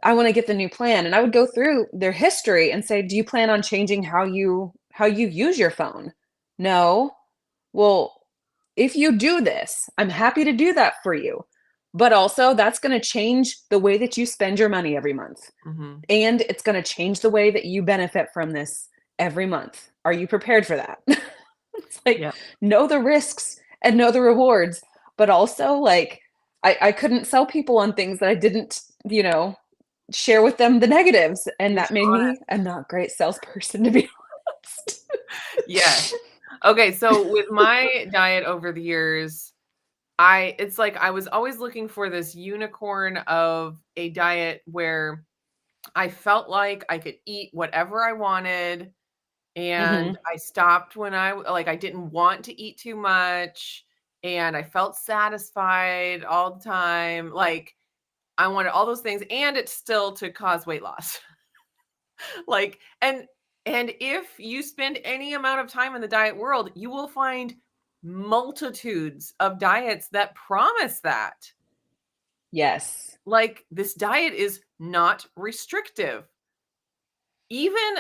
I want to get the new plan. And I would go through their history and say, do you plan on changing how you use your phone? No. Well, if you do this, I'm happy to do that for you. But also, that's going to change the way that you spend your money every month. Hmm. And it's going to change the way that you benefit from this every month. Are you prepared for that? It's like, Yeah. know the risks and know the rewards. But also, like, I couldn't sell people on things that I didn't, share with them the negatives. And Just that made me a not great salesperson, to be honest. yes. Okay, so with my diet over the years, it's like I was always looking for this unicorn of a diet where I felt like I could eat whatever I wanted, and Mhm. I stopped when I didn't want to eat too much, and I felt satisfied all the time. Like, I wanted all those things, and it's still to cause weight loss. Like, and if you spend any amount of time in the diet world, you will find multitudes of diets that promise that. Yes. Like, this diet is not restrictive. Even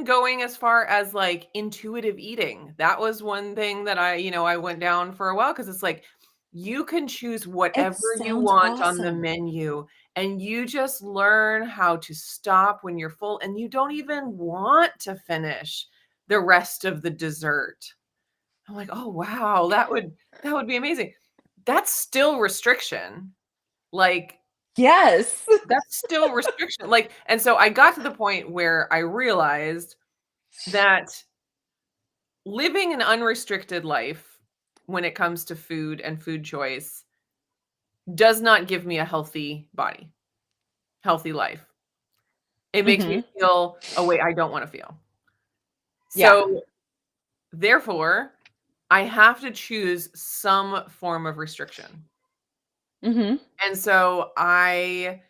going as far as like intuitive eating. That was one thing that I went down for a while, because it's like you can choose It whatever you sounds want on the awesome. menu, and you just learn how to stop when you're full and you don't even want to finish the rest of the dessert. I'm like, "Oh, wow, that would be amazing." That's still restriction. Like, Yes. that's still restriction. Like, and so I got to the point where I realized that living an unrestricted life when it comes to food and food choice does not give me a healthy body, healthy life. It makes me Mhm. feel a way I don't want to feel. Yeah. So, therefore, I have to choose some form of restriction. Mhm. And so and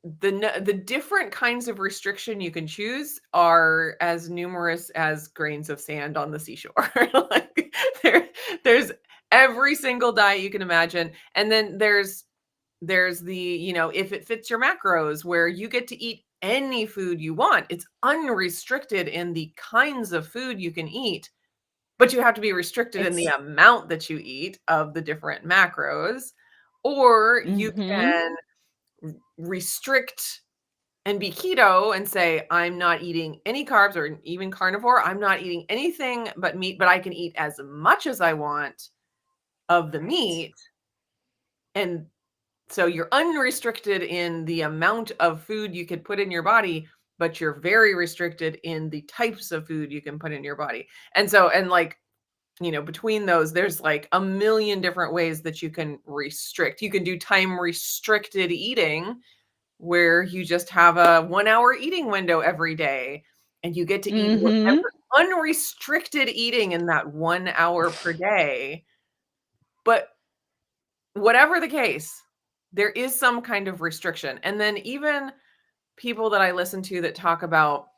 the different kinds of restriction you can choose are as numerous as grains of sand on the seashore. Like, there's every single diet you can imagine, and then there's the, if it fits your macros, where you get to eat any food you want. It's unrestricted in the kinds of food you can eat, but you have to be restricted in the It's amount that you eat of the different macros. Or you Mhm. can restrict and be keto and say, I'm not eating any carbs, or even carnivore. I'm not eating anything but meat, but I can eat as much as I want of the Right. meat. And so you're unrestricted in the amount of food you could put in your body, but you're very restricted in the types of food you can put in your body. And so, and like, between those, there's like a million different ways that you can restrict. You can do time restricted eating, where you just have a 1 hour eating window every day, and you get to eat Mhm. whatever, unrestricted eating in that 1 hour per day. But whatever the case, there is some kind of restriction. And then even people that I listen to that talk about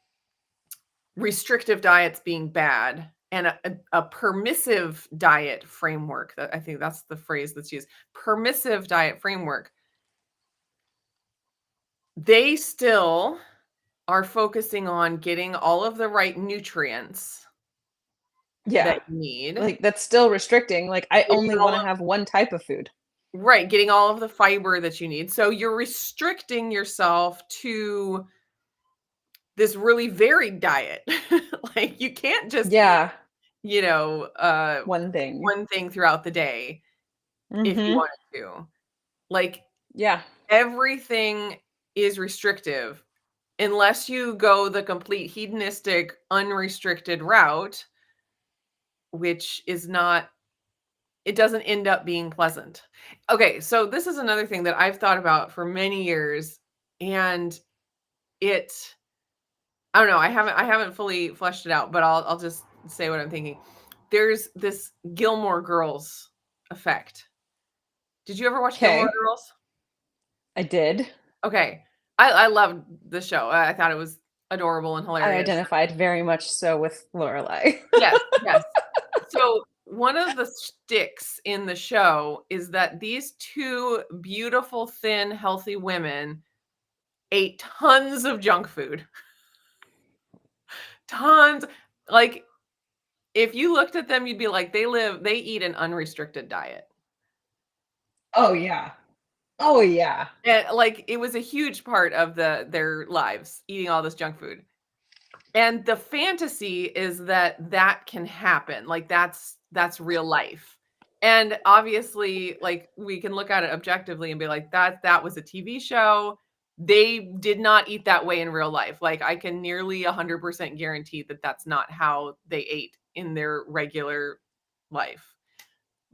restrictive diets being bad, and a permissive diet framework, that I think that's the phrase that's used, permissive diet framework, they still are focusing on getting all of the right nutrients that Yeah. you need. Like, that's still restricting. Like, I Getting only all wanna of have one type of food. Right, getting all of the fiber that you need. So you're restricting yourself to this really varied diet. Like, you can't just eat, Yeah. you know, One thing. one thing throughout the day if you Mhm. wanted to. Like, Yeah. everything is restrictive unless you go the complete hedonistic, unrestricted route, which is not it doesn't end up being pleasant. Okay, so this is another thing that I've thought about for many years, and it I don't know, I haven't fully fleshed it out, but I'll just say what I'm thinking. There's this Gilmore Girls effect. Did you ever watch Gilmore Okay. Girls? I did. Okay. I loved the show. I thought it was adorable and I hilarious. identified very much so with Lorelai. Yes, yes. So, one of the sticks in the show is that these 2 beautiful, thin, healthy women ate tons of junk food. Tons. Like, if you looked at them, you'd be like, they eat an unrestricted diet. Oh, yeah. Oh, yeah. And, like, it was a huge part of their lives, eating all this junk food. And the fantasy is that that can happen, like, that's real life. And obviously, like, we can look at it objectively and be like, that was a TV show. They did not eat that way in real life. Like, I can nearly 100% guarantee that that's not how they ate in their regular life.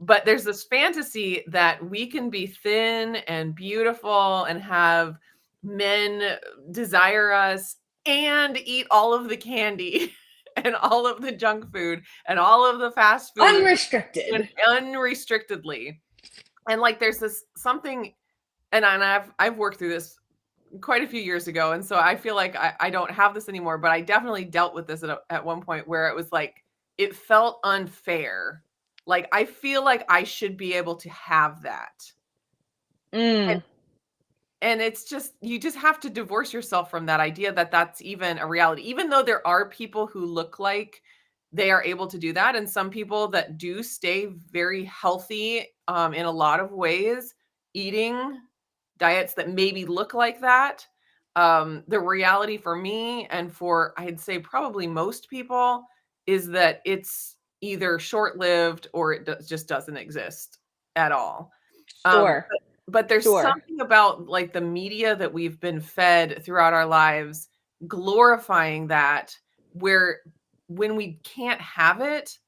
But there's this fantasy that we can be thin and beautiful and have men desire us and eat all of the candy and all of the junk food and all of the fast food and Unrestricted. unrestrictedly. And like there's this something and I've worked through this quite a few years ago. And so I feel like I don't have this anymore, but I definitely dealt with this at one point where it was like, it felt unfair. Like, I feel like I should be able to have that. And, Mm. and it's just, you just have to divorce yourself from that idea that that's even a reality, even though there are people who look like they are able to do that. And some people that do stay very healthy in a lot of ways, eating diets that maybe look like that. The reality for me and for I'd say probably most people is that it's either short-lived or just doesn't exist at all. Um, Sure. but there's Sure. something about like the media that we've been fed throughout our lives glorifying that where when we can't have it,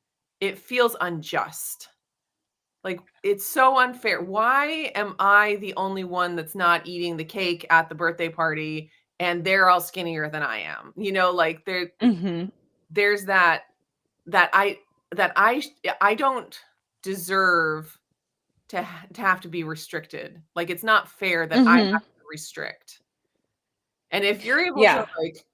it feels unjust. Like, it's so unfair. Why am I the only one that's not eating the cake at the birthday party and they're all skinnier than I am? Like Mhm. there's that I that I don't deserve to have to be restricted. Like, it's not fair that I have Mhm. to restrict. And if you're able to Yeah. like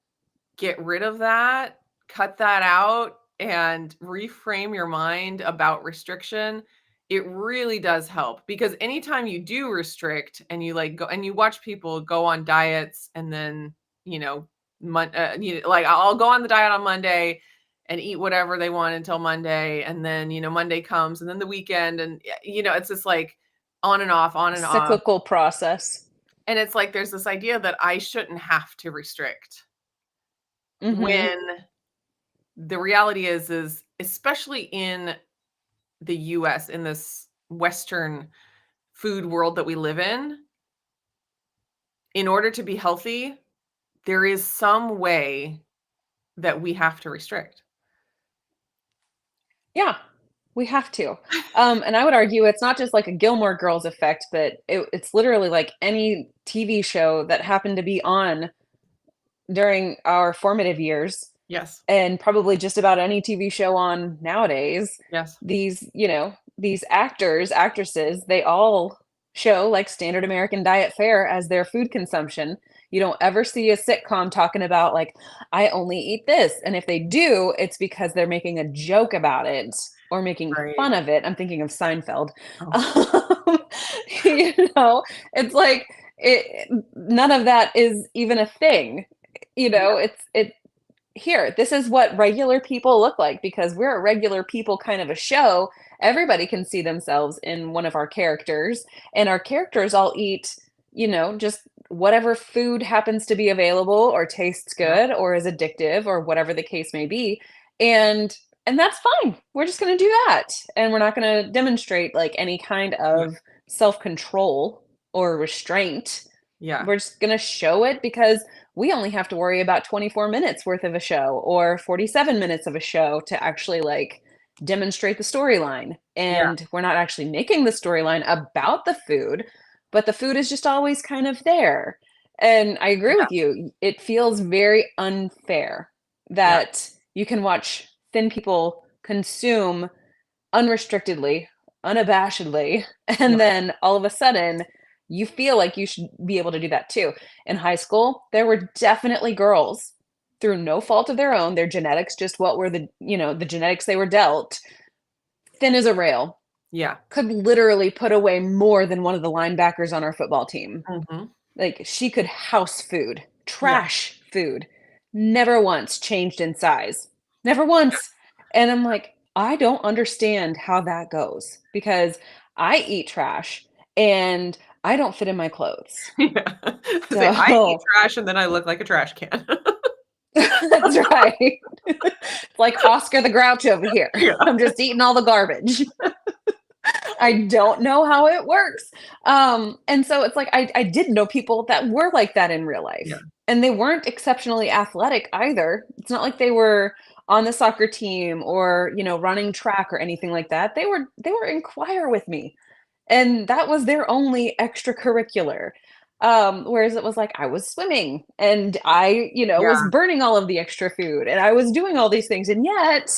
get rid of that, cut that out, and reframe your mind about restriction, it really does help because anytime you do restrict and you like go and you watch people go on diets and then, you know, like I'll go on the diet on Monday and eat whatever they want until Monday. And then, Monday comes and then the weekend and, it's just like on and off, on and off. Cyclical process. And it's like there's this idea that I shouldn't have to restrict Mhm. when the reality is especially in the US, in this Western food world that we live in order to be healthy, there is some way that we have to restrict. Yeah. We have to. And I would argue it's not just like a Gilmore Girls effect, but it's literally like any TV show that happened to be on during our formative years, Yes. and probably just about any TV show on nowadays. Yes. These actors, actresses, they all show like standard American diet fare as their food consumption. You don't ever see a sitcom talking about like, I only eat this. And if they do, it's because they're making a joke about it or making Right. fun of it. I'm thinking of Seinfeld. Oh, Um, you know, it's like none of that is even a thing. yeah. It's here, this is what regular people look like because we're a regular people kind of a show. Everybody can see themselves in one of our characters, and our characters all eat, just whatever food happens to be available or tastes Yeah. good or is addictive or whatever the case may be. And and that's fine. We're just going to do that. And we're not going to demonstrate like any kind Yeah. of self-control or restraint. Yeah. We're just going to show it because we only have to worry about 24 minutes worth of a show or 47 minutes of a show to actually like demonstrate the storyline. Yeah. And we're not actually making the storyline about the food, but the food is just always kind of there. And I agree Yeah. with you. It feels very unfair Yeah. that you can watch thin people consume unrestrictedly, unabashedly, Yeah. and then all of a sudden you feel like you should be able to do that too. In high school, there were definitely girls through no fault of their own, their genetics just what were the genetics they were dealt, thin as a rail, Yeah. could literally put away more than one of the linebackers on our football team. Mhm. Like she could house food, Yeah. trash food, never once changed in size. Never once. And I'm like, I don't understand how that goes because I eat trash and I don't fit in my clothes. Yeah. I say, I eat So trash and then I look like a trash can. that's right. Like Oscar the Grouch over here. Yeah. I'm just eating all the garbage. I don't know how it works. And so it's like I did know people that were like that in real Yeah. life. And they weren't exceptionally athletic either. It's not like they were on the soccer team or, running track or anything like that. They were in choir with me. And that was their only extracurricular. Whereas it was like I was swimming and I, was Yeah. burning all of the extra food and I was doing all these things. And yet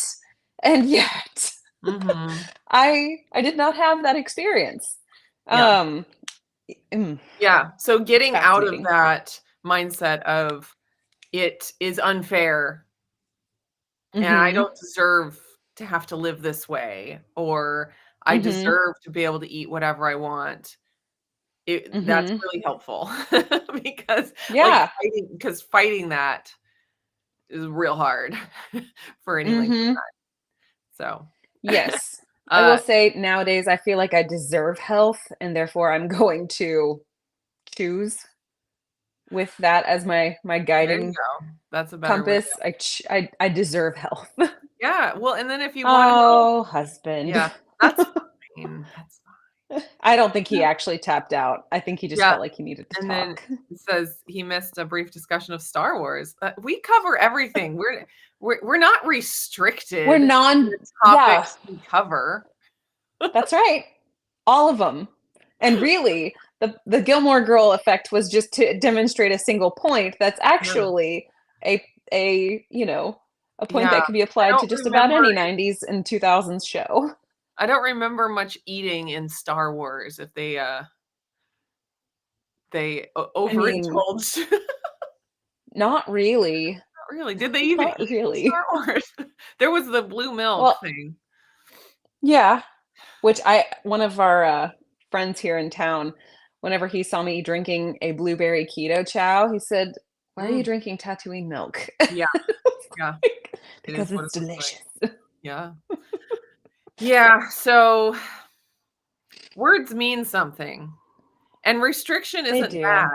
Mhm. I did not have that experience. Yeah. Um, mm, Yeah. So getting out of fascinating. that mindset of it is unfair and I Mhm, don't deserve to have to live this way, or I mhm, deserve to be able to eat whatever I want. That's mhm. really helpful because like Yeah, fighting that is real hard for any length. mhm. So, Yes. I will uh, say nowadays I feel like I deserve health, and therefore I'm going to choose with that as my there you guiding go. That's a better way to compass. I deserve health. yeah, well, and then if you want help, Oh, husband. yeah, that's fine, that's I don't think he fine. actually tapped out. I think he just Yeah, felt like he needed to and then talk. it says he missed a brief discussion of Star Wars. We cover everything. We're not We're restricted in non the Yeah, topics we cover. that's right. All of them. And really, the Gilmore Girl effect was just to demonstrate a single point that's Yeah. actually a a point Yeah, that could be I applied to don't just about remember any 90s and 2000s show. I don't remember much eating in Star Wars if they I mean, overindulged. not really. Not really. Did they even Not eat in really. Star Wars? There was the blue milk Well, thing. yeah, which I one of our friends here in town, whenever he saw me drinking a blueberry keto chow, he said, "Why are you Mm, drinking Tatooine milk?" yeah, yeah, it Because is what it's it looks like. delicious. Yeah. Yeah, so words mean something, and restriction They isn't do. bad,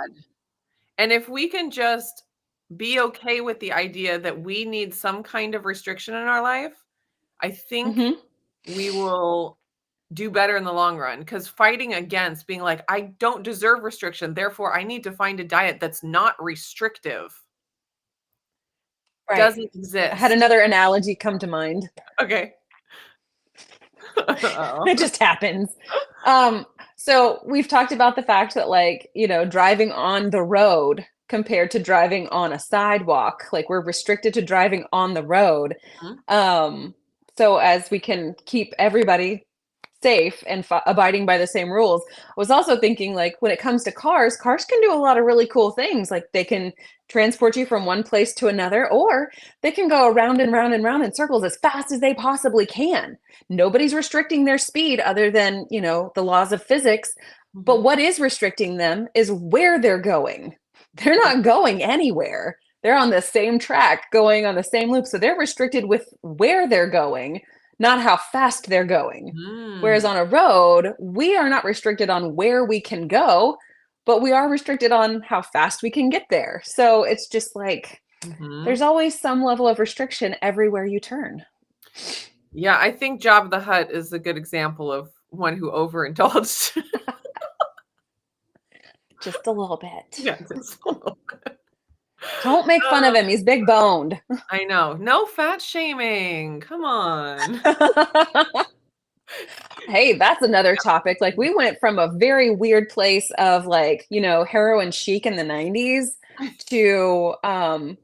and if we can just be okay with the idea that we need some kind of restriction in our life, I think Mhm. we will do better in the long run. Because fighting against being like, "I don't deserve restriction, therefore I need to find a diet that's not restrictive," Right. doesn't I had exist. another analogy come to mind. Okay. Uh-oh. It just happens. Um, so we've talked about the fact that like, driving on the road compared to driving on a sidewalk, like we're restricted to driving on the road. Mhm. Um, so as we can keep everybody safe and abiding by the same rules. I was also thinking like when it comes to cars can do a lot of really cool things. Like they can transport you from one place to another, or they can go around and round and round in circles as fast as they possibly can. Nobody's restricting their speed other than, the laws of physics. But Mhm. what is restricting them is where they're going. They're Yeah. not going anywhere. They're on the same track, going on the same loop. So they're restricted with where they're going, not how fast they're going. Whereas Mm. on a road, we are not restricted on where we can go. but we are restricted on how fast we can get there. So it's just like Mhm. there's always some level of restriction everywhere you turn. Yeah, I think Jabba the Hutt is a good example of one who overindulged. Just a little bit. Yeah, just a little. Don't make fun of Oh, him. He's big boned. I know. No fat shaming. Come on. Hey, that's another topic. Like we went from a very weird place of like, heroin chic in the 90s to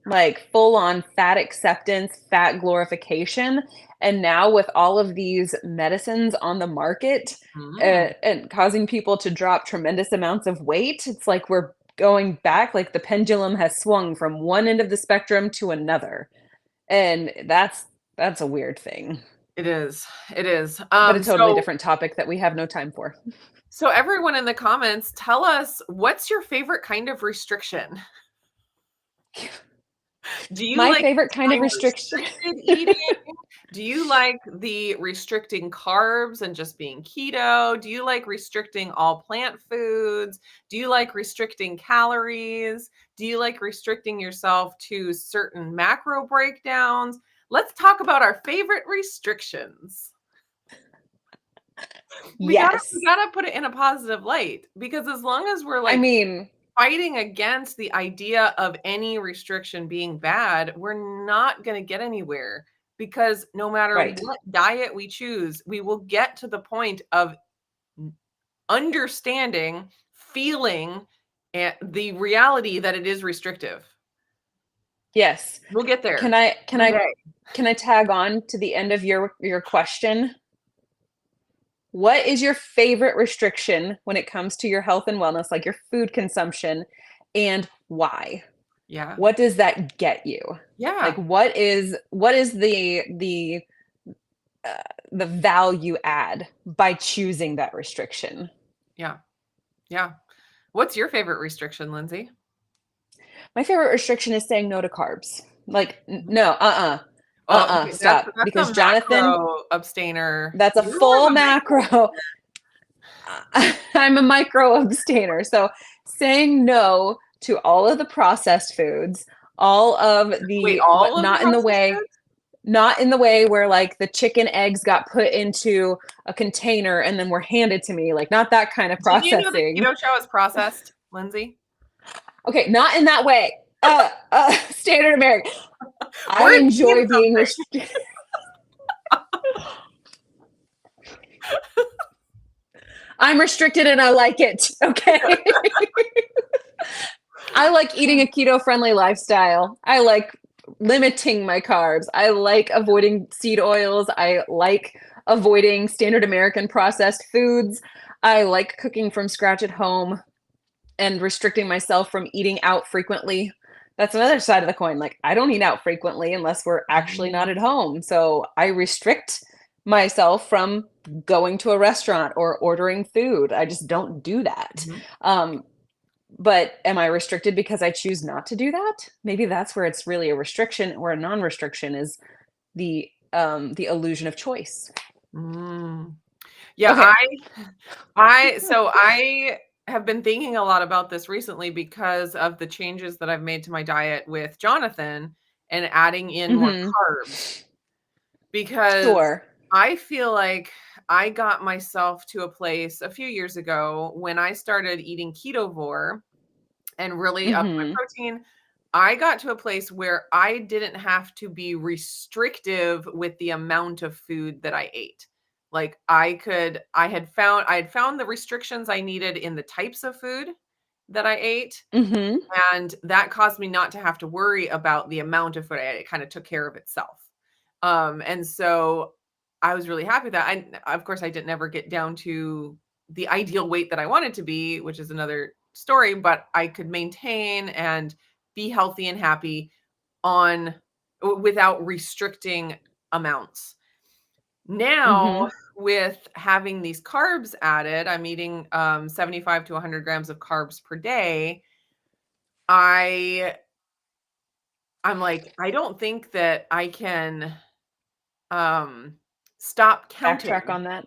like full on fat acceptance, fat glorification. And now with all of these medicines on the market Mm, and causing people to drop tremendous amounts of weight, it's like we're going back, like the pendulum has swung from one end of the spectrum to another. And that's a weird thing. it is. It is. But a totally different topic that we have no time for. So everyone in the comments, tell us what's your favorite kind of restriction? Do you My like favorite kind of time restriction. restricted eating? Do you like the restricting carbs and just being keto? Do you like restricting all plant foods? Do you like restricting calories? Do you like restricting yourself to certain macro breakdowns? Let's talk about our favorite restrictions. We Yes. gotta put it in a positive light because as long as we're I like mean, fighting against the idea of any restriction being bad, we're not going to get anywhere because no matter right. what diet we choose, we will get to the point of understanding, feeling the reality that it is restrictive. Yes. We'll get Can there I can one I day. can I tag on to the end of your question? What is your favorite restriction when it comes to your health and wellness, like your food consumption, and why? Yeah. What does that get you? Like Yeah. what is uh, the value add by choosing that restriction? Yeah. Yeah. What's your favorite restriction, Lindsay? My favorite restriction is saying no to carbs. Like, Mhm. no, Oh, okay. That's stop. that's Because a Jonathan, macro abstainer. that's a You're more of full a micro. macro. I'm a micro abstainer. So saying no to all of the processed foods, all of Wait, the, all what, of the processed foods? not in the way where like the chicken eggs got put into a container and then were handed to me, like not that kind of Did you know the processing. keto show is processed, Lindsay? Okay, not in that way. Standard American. I We're seeing enjoy being something. restricted. I'm restricted and I like it. Okay. I like eating a keto friendly lifestyle. I like limiting my carbs. I like avoiding seed oils. I like avoiding standard American processed foods. I like cooking from scratch at home and restricting myself from eating out frequently. That's another side of the coin. Like, I don't eat out frequently unless we're actually Mm, not at home. So I restrict myself from going to a restaurant or ordering food. I just don't do that. mhm. Um, but am I restricted because I choose not to do that? Maybe that's where it's really a restriction or a non-restriction is the illusion of choice. Mm. Yeah, Okay. I have been thinking a lot about this recently because of the changes that I've made to my diet with Jonathan and adding in more Mhm. carbs because Sure. I feel like I got myself to a place a few years ago when I started eating ketovore and really upped my Mhm. protein. I got to a place where I didn't have to be restrictive with the amount of food that I ate. Like I had found the restrictions I needed in the types of food that I ate, Mhm. and that caused me not to have to worry about the amount of food I ate. It kind of took care of itself. And so I was really happy that of course I didn't ever get down to the ideal weight that I wanted to be, which is another story, but I could maintain and be healthy and happy on without restricting amounts. Now, Mhm. with having these carbs added, I'm eating 75 to 100 grams of carbs per day. I I'm like, I don't think that I can um stop Backtrack counting. on that.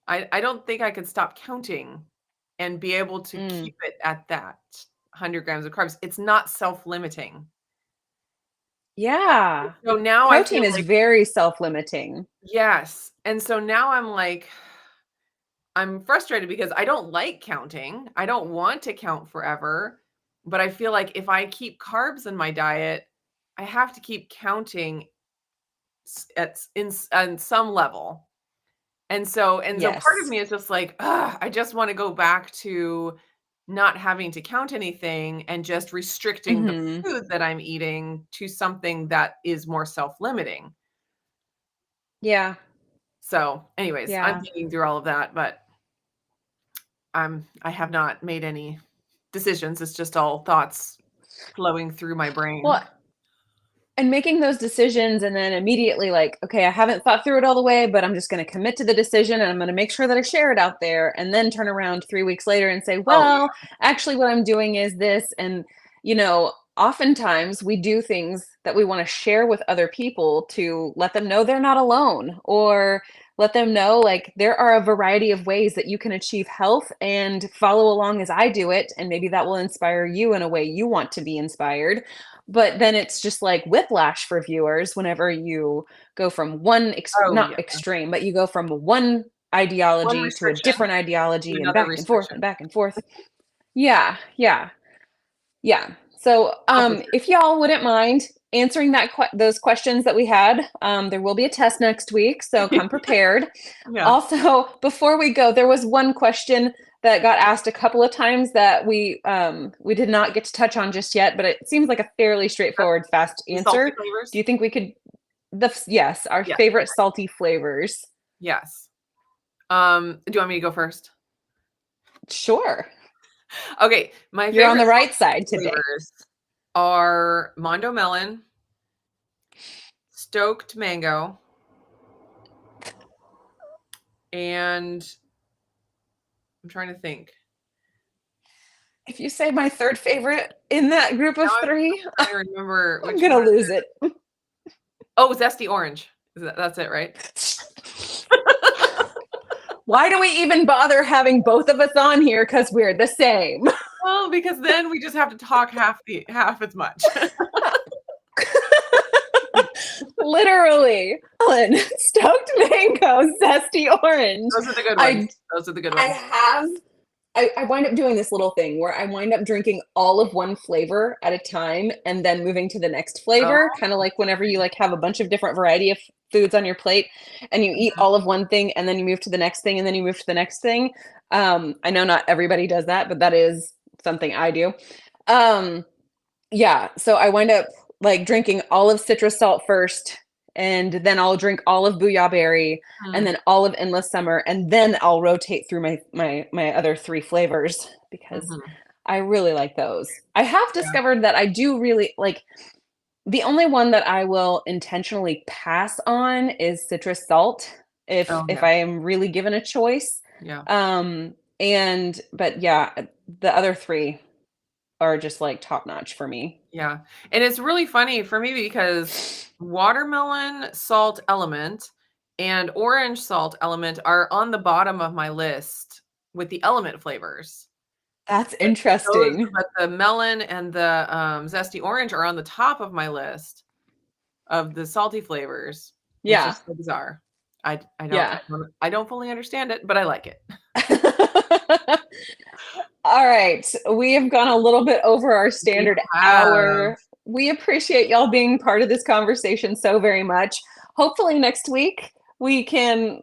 I don't think I could stop counting and be able to Mm. keep it at that 100 grams of carbs. It's not self-limiting. Yeah. So now I feel Protein is like very self-limiting. yes. And so now I'm like, I'm frustrated because I don't like counting. I don't want to count forever, but I feel like if I keep carbs in my diet, I have to keep counting on some level. And so part of Yes. me is just like, ugh, I just want to go back to not having to count anything and just restricting the Mhm. food that I'm eating to something that is more self-limiting. Yeah. So, anyways, I'm Yeah. thinking through all of that, but I have not made any decisions. It's just all thoughts flowing through my Well, brain. and making those decisions and then immediately like, okay, I haven't thought through it all the way, but I'm just going to commit to the decision and I'm going to make sure that I share it out there and then turn around 3 weeks later and say, Oh, well, actually what I'm doing is this. And oftentimes we do things that we want to share with other people to let them know they're not alone, or let them know like there are a variety of ways that you can achieve health and follow along as I do it, and maybe that will inspire you in a way you want to be inspired. But then it's just like whiplash for viewers whenever you go from oh, not yeah. extreme, but you go from one One ideology to a restriction different to ideology and another back and forth restriction. and back and forth. Yeah, yeah, yeah. So, Oh, for sure. if y'all wouldn't mind answering those questions that we had, there will be a test next week, so come prepared. Yeah. Also, before we go, there was one question that got asked a couple of times that we did not get to touch on just yet, but it seems like a fairly straightforward, fast The salty answer. Do flavors? you think we could yes, our Yes, go favorite for it. salty flavors? Yes. Do you want me to go first? Sure. Okay, my You're on favorite the right salty side today. flavors are Mondo melon, stoked mango, and I'm trying to think. If you say my third favorite in that group Now of I'm still 3, trying to remember I'm which gonna one. lose it. Oh, zesty orange. That's it, right? Why do we even bother having both of us on here? Because we're the same. Well, because then we just have to talk half as much. Literally. Ellen, stoked mango, zesty orange. Those are the good ones. I Those are the good I ones. have I wind up doing this little thing where I wind up drinking all of one flavor at a time and then moving to the next Oh, flavor, kind of like whenever you like have a bunch of different variety of foods on your plate and you eat mhm. all of one thing and then you move to the next thing and then you move to the next thing. I know not everybody does that, but that is something I do. Um, yeah, so I wind up like drinking all of citrus salt first, and then I'll drink all of booyah berry, and Mm, then all of endless summer, and then I'll rotate through my other 3 flavors because mhm. I really like those. I have Yeah. discovered that I do really like the only one that I will intentionally pass on is citrus salt Oh, if yeah. I am really given a choice. Yeah. And but yeah, the other 3 are just like top notch for me. Yeah. And it's really funny for me because watermelon salt element and orange salt element are on the bottom of my list with the element flavors. That's But interesting. but the melon and the, zesty orange are on the top of my list of the salty flavors, which Yeah, is so bizarre. yeah. I don't fully understand it, but I like it. All right, we have gone a little bit over our We standard have hour. We appreciate y'all being part of this conversation so very much. Hopefully next week we can,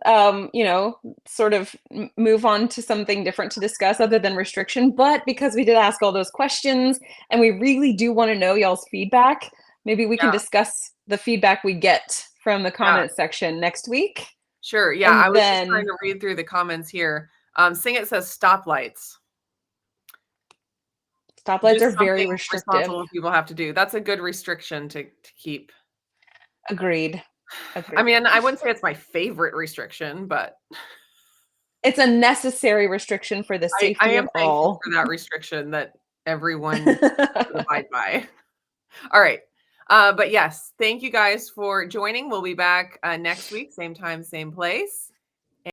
sort of move on to something different to discuss other than restriction. But because we did ask all those questions and we really do want to know y'all's feedback, maybe we can yeah, discuss the feedback we get from the yeah, comment section next week. sure, yeah, I And was just trying then to read through the comments here. Sing It says stoplights. stoplights are Just very something restrictive. responsible people have to do. That's a good restriction to keep. Agreed. I Agreed. mean, I wouldn't say it's my favorite restriction, but It's a necessary restriction for the I safety am of thankful all. for that restriction that everyone should abide by. All right. But yes, thank you guys for joining. We'll be back next week, same time, same place.